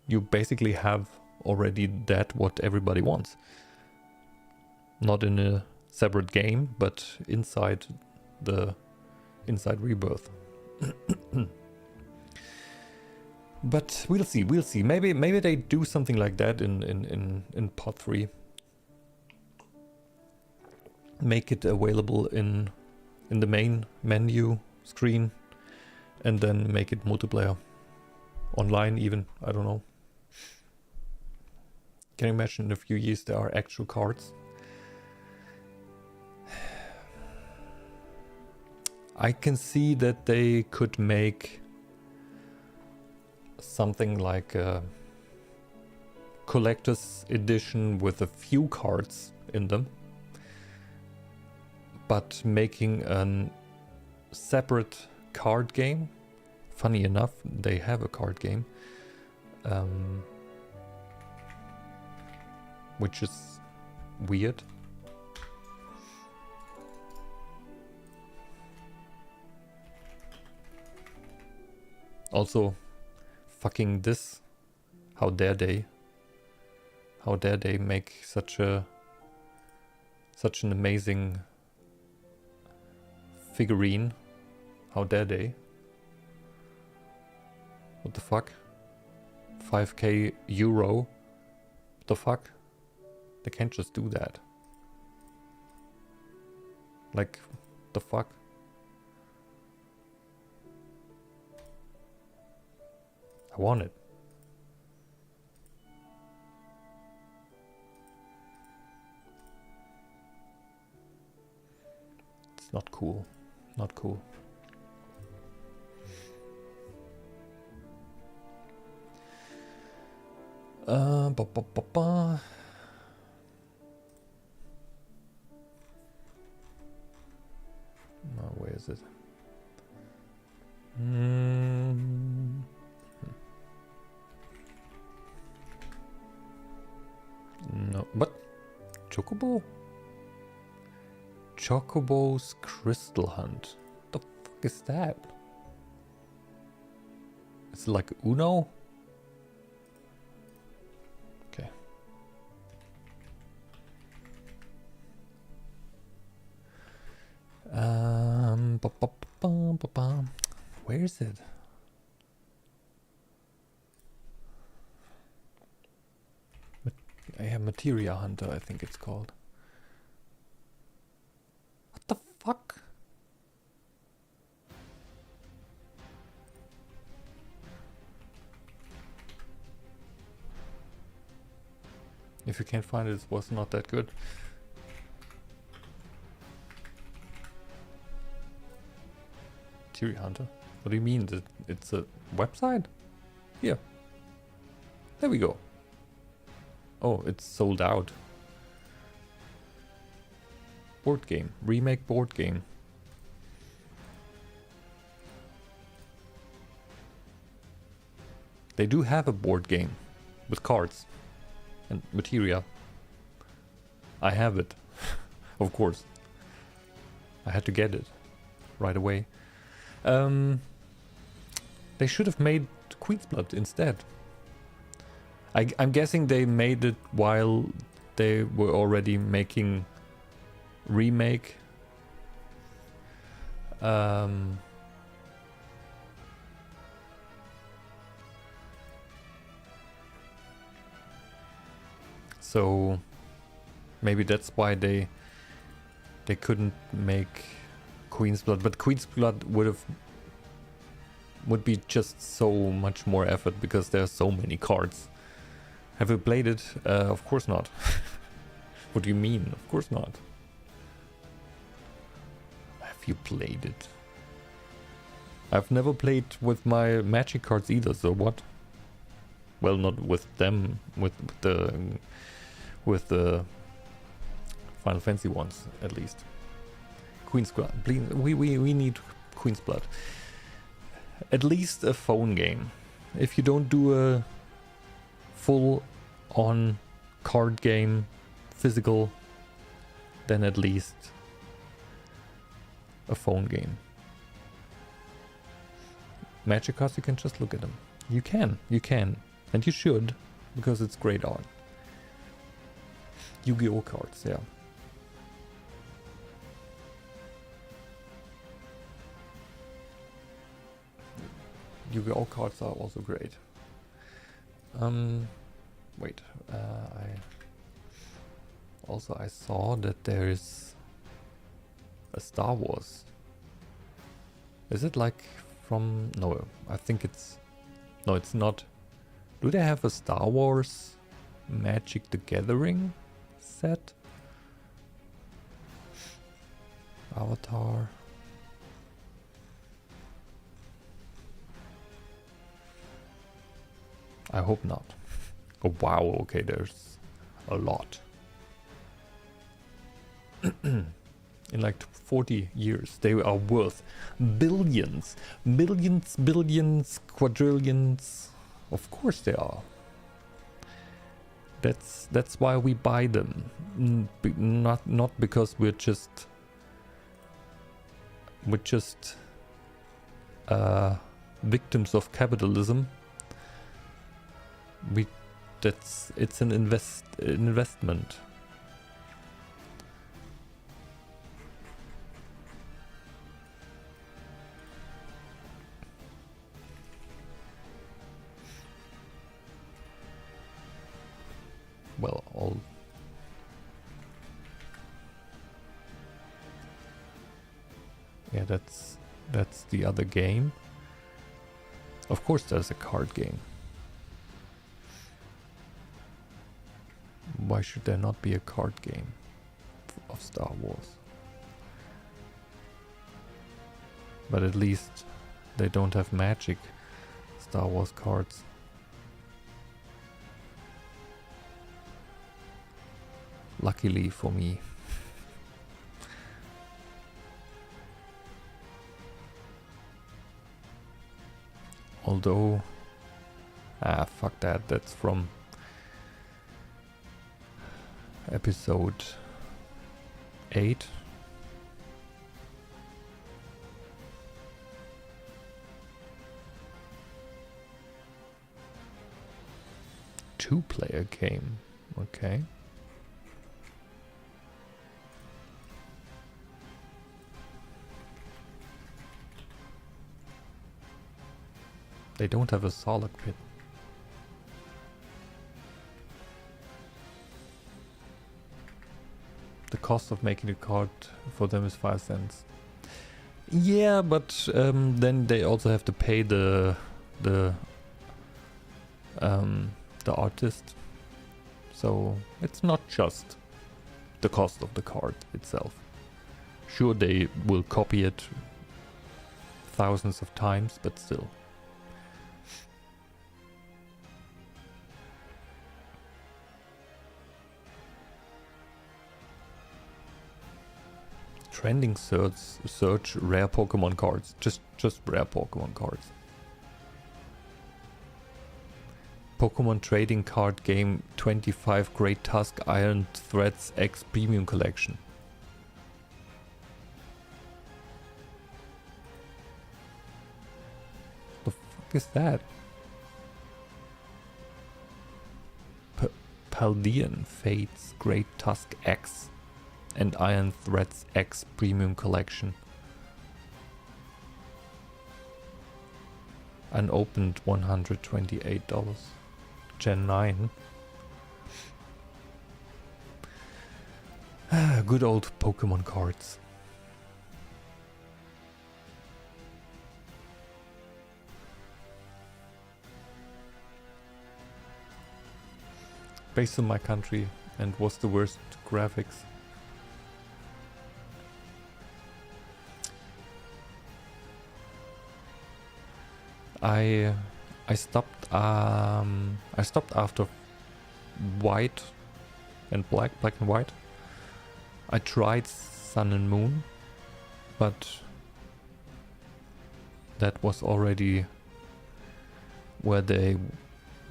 A: you basically have already that what everybody wants. Not in a separate game, but inside Rebirth. But we'll see. Maybe they do something like that in Part 3. Make it available in the main menu screen, and then make it multiplayer. Online even, I don't know. Can you imagine in a few years there are actual cards? I can see that they could make something like a collector's edition with a few cards in them, but making a separate card game. Funny enough, they have a card game, which is weird. Also, fucking this. How dare they? How dare they make such an amazing figurine? How dare they? What the fuck? 5k euro? What the fuck? They can't just do that. Like, the fuck? I want it. It's not cool. Not cool. Where is it? No, what? Chocobo? Chocobo's Crystal Hunt. The fuck is that? It's like Uno? Okay. Where is it? I have Materia Hunter, I think it's called. What the fuck? If you can't find it, it was not that good. Materia Hunter? What do you mean? It's a website? Here. There we go. Oh, it's sold out. Board game. Remake board game. They do have a board game with cards. And materia. I have it. Of course. I had to get it right away. They should have made Queen's Blood instead. I'm guessing they made it while they were already making remake. So maybe that's why they couldn't make Queen's Blood, but Queen's Blood would be just so much more effort because there are so many cards. Have you played it? Of course not. What do you mean? Of course not. Have you played it? I've never played with my Magic cards either, so what? Well, not with them, with the Final Fantasy ones, at least. Queen's Blood, please, we need Queen's Blood. At least a phone game. If you don't do a full-on card game, physical, then at least a phone game. Magic cards, you can just look at them. You can, and you should, because it's great art. Yu-Gi-Oh cards, yeah. Yu-Gi-Oh cards are also great. Wait, I saw that there is a Star Wars. Is it like from... No, I think it's... No, it's not. Do they have a Star Wars Magic the Gathering set? Avatar. I hope not. Oh wow, okay, there's a lot. In like 40 years, they are worth billions, millions, billions, quadrillions. Of course they are. That's why we buy them. Not because we're just victims of capitalism. It's an investment. Well, yeah, that's the other game. Of course there's a card game. Why should there not be a card game of Star Wars? But at least they don't have Magic Star Wars cards. Luckily for me. Although, fuck that, that's from episode 8. Two-player game, okay. They don't have a solid pit. The cost of making a card for them is 5 cents. Yeah, but then they also have to pay the artist. So it's not just the cost of the card itself. Sure, they will copy it thousands of times, but still. Trending search rare Pokemon cards. Just rare Pokemon cards. Pokemon trading card game 25 Great Tusk Iron Threads X Premium Collection. The fuck is that? Paldean Fates Great Tusk X and Iron Threads X Premium Collection. Unopened $128. Gen 9. Good old Pokemon cards. Based on my country and was the worst graphics. I stopped after white and black and white. I tried Sun and Moon, but that was already where they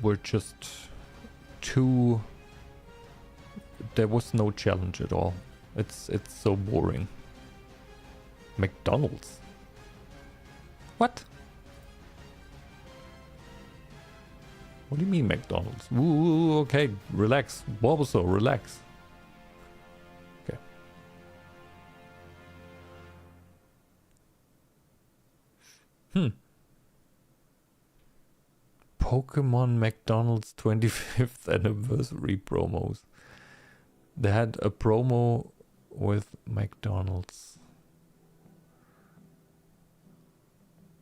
A: were just too. There was no challenge at all. It's so boring. McDonald's. What? What do you mean McDonald's? Ooh, okay, relax. Bulbasaur, relax. Okay. Pokemon McDonald's 25th anniversary promos. They had a promo with McDonald's.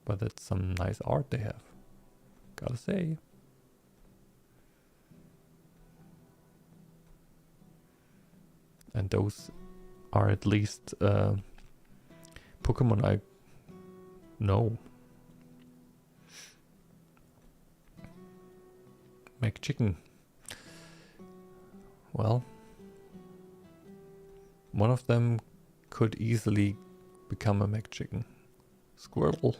A: But that's some nice art they have. Gotta say. And those are at least Pokemon I know. McChicken. Well, one of them could easily become a McChicken. Squirtle.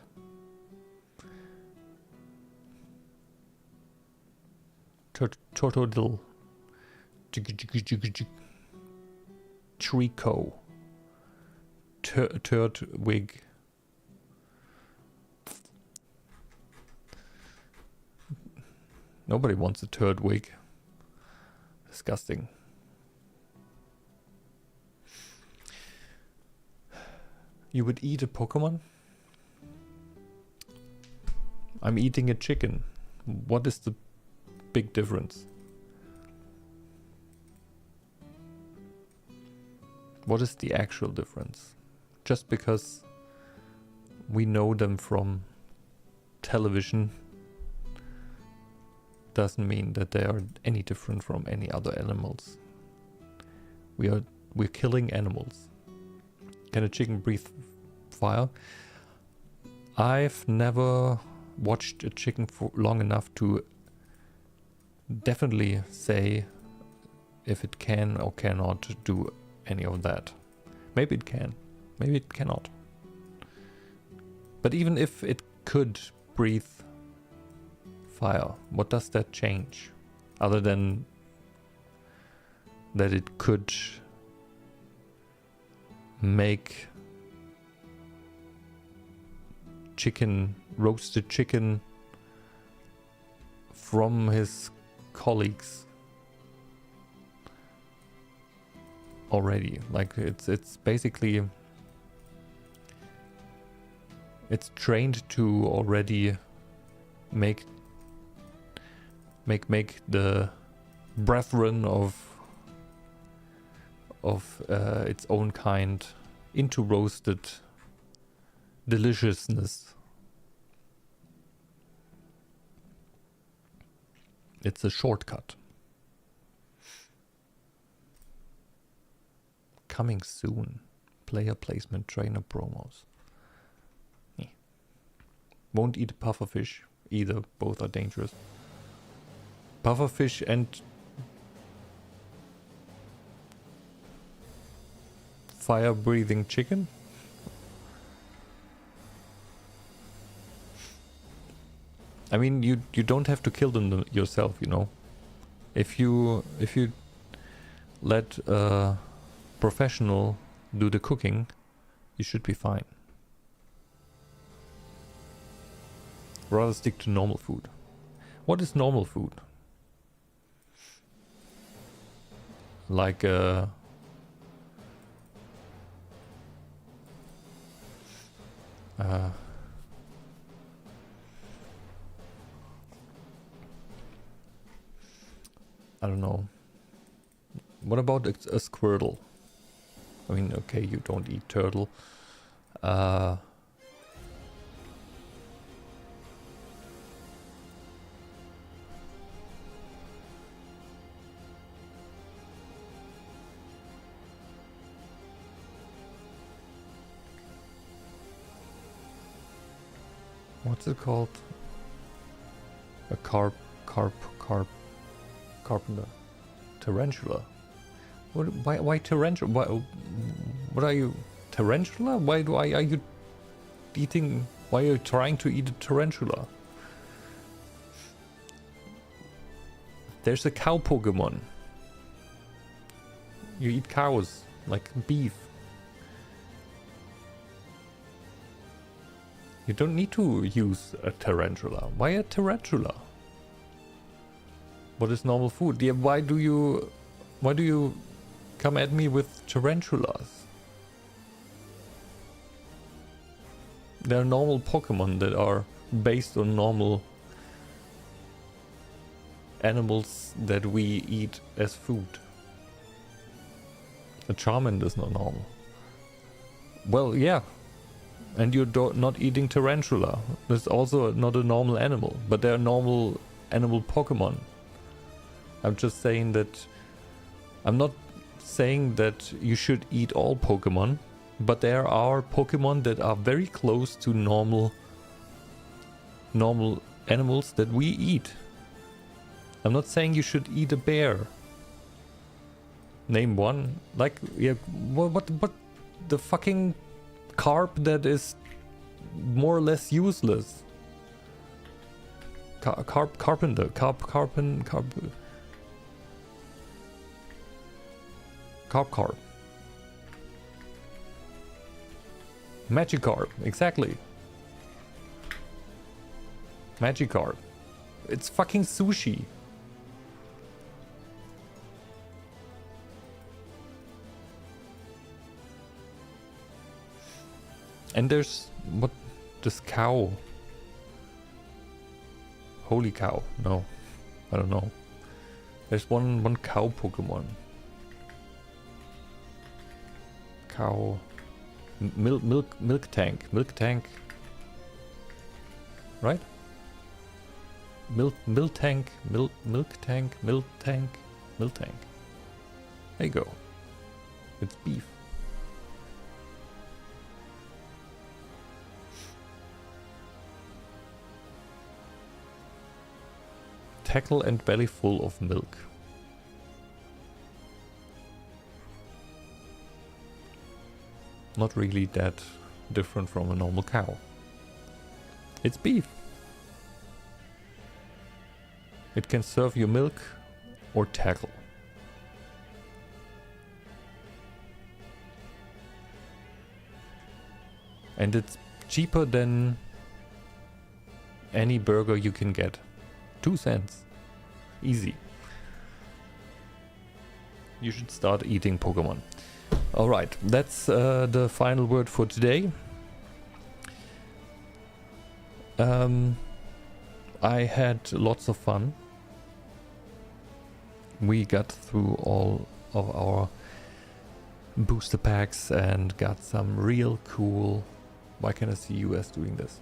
A: Totodile. Trico. Turtwig. Nobody wants a Turtwig. Disgusting. You would eat a Pokemon? I'm eating a chicken. What is the big difference? What is the actual difference? Just because we know them from television doesn't mean that they are any different from any other animals. We're killing animals. Can a chicken breathe fire? I've never watched a chicken for long enough to definitely say if it can or cannot do any of that. Maybe it can, maybe it cannot. But even if it could breathe fire, what does that change? Other than that it could make roasted chicken from his colleagues already. Like it's basically it's trained to already make the brethren of its own kind into roasted deliciousness. It's a shortcut. Coming soon. Player placement trainer promos. Won't eat pufferfish either. Both are dangerous. Pufferfish and fire-breathing chicken? I mean, you don't have to kill them yourself, you know. If you let a professional do the cooking, you should be fine. Rather stick to normal food. What is normal food? Like I don't know. What about a squirtle? I mean, okay, you don't eat turtle. What's it called? A carpenter. Tarantula. Why tarantula? What are you? Tarantula? Why are you eating? Why are you trying to eat a tarantula? There's a cow Pokemon. You eat cows, like beef. You don't need to use a tarantula. Why a tarantula? What is normal food? Yeah, why do you come at me with tarantulas? There are normal Pokemon that are based on normal animals that we eat as food. A Charmander is not normal. Well, yeah. And you're not eating tarantula. That's also not a normal animal, but they're normal animal Pokemon. I'm just saying that I'm not saying that you should eat all Pokemon, but there are Pokemon that are very close to normal animals that we eat. I'm not saying you should eat a bear. Name one. Like, yeah, what the fucking carp that is more or less useless. Carpenter. Magikarp, exactly. Magikarp. It's fucking sushi. And there's this cow. Holy cow. No. I don't know. There's one cow Pokemon. Cow. Milk tank. Right? Milk tank. There you go. It's beef. Tackle and belly full of milk. Not really that different from a normal cow. It's beef. It can serve you milk or tackle. And it's cheaper than any burger you can get. 2 cents. Easy. You should start eating Pokemon. Alright, that's the final word for today. I had lots of fun. We got through all of our booster packs and got some real cool... Why can't I see US doing this?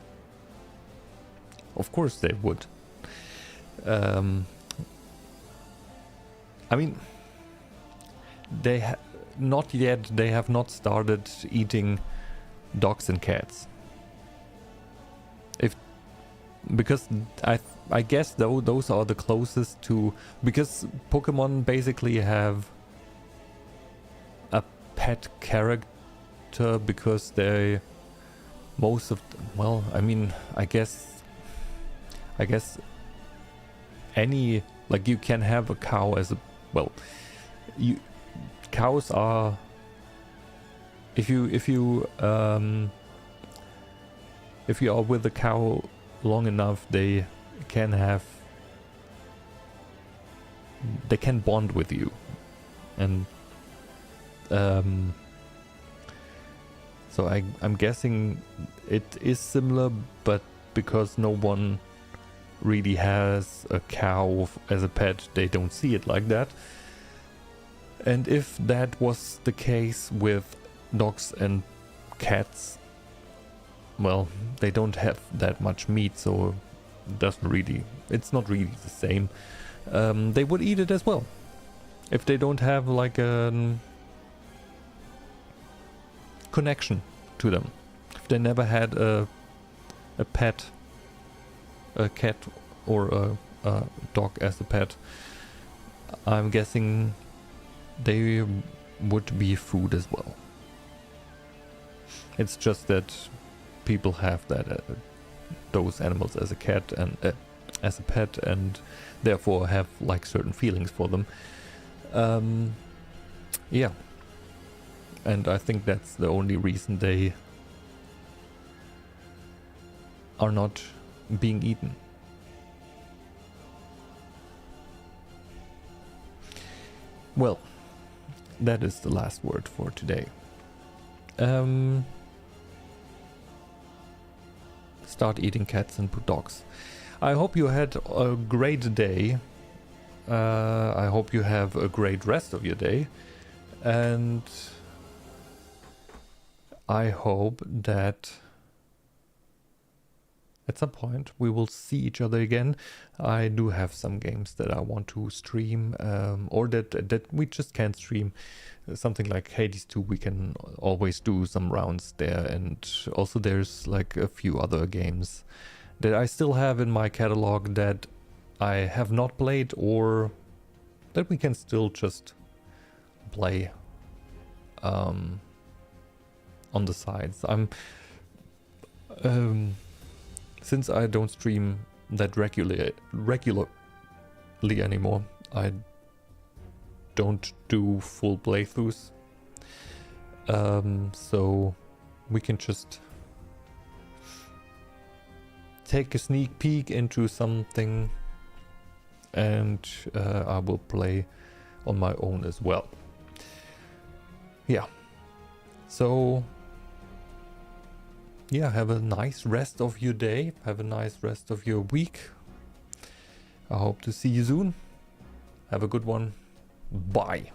A: Of course they would. I mean, they have not started eating dogs and cats. Because I guess though those are the closest to, because Pokemon basically have a pet character because they well, I mean, I guess I guess any, like, you can have a cow as a, well, cows are, if you are with a cow long enough, they can bond with you, and so I'm guessing it is similar, but because no one really has a cow as a pet, they don't see it like that. And if that was the case with dogs and cats, well, they don't have that much meat, so it's not really the same. They would eat it as well if they don't have like a connection to them. If they never had a pet, a cat or a dog as a pet, I'm guessing they would be food as well. It's just that people have those animals as a cat and as a pet, and therefore have like certain feelings for them. Yeah, and I think that's the only reason they are not being eaten. Well, that is the last word for today. Start eating cats and dogs. I hope you had a great day. I hope you have a great rest of your day. And I hope that at some point we will see each other again. I do have some games that I want to stream, or that we just can't stream. Something like Hades 2, we can always do some rounds there, and also there's like a few other games that I still have in my catalog that I have not played, or that we can still just play on the sides. Since I don't stream that regularly anymore, I don't do full playthroughs. So we can just take a sneak peek into something, and I will play on my own as well. Yeah. So yeah, have a nice rest of your day. Have a nice rest of your week. I hope to see you soon. Have a good one. Bye.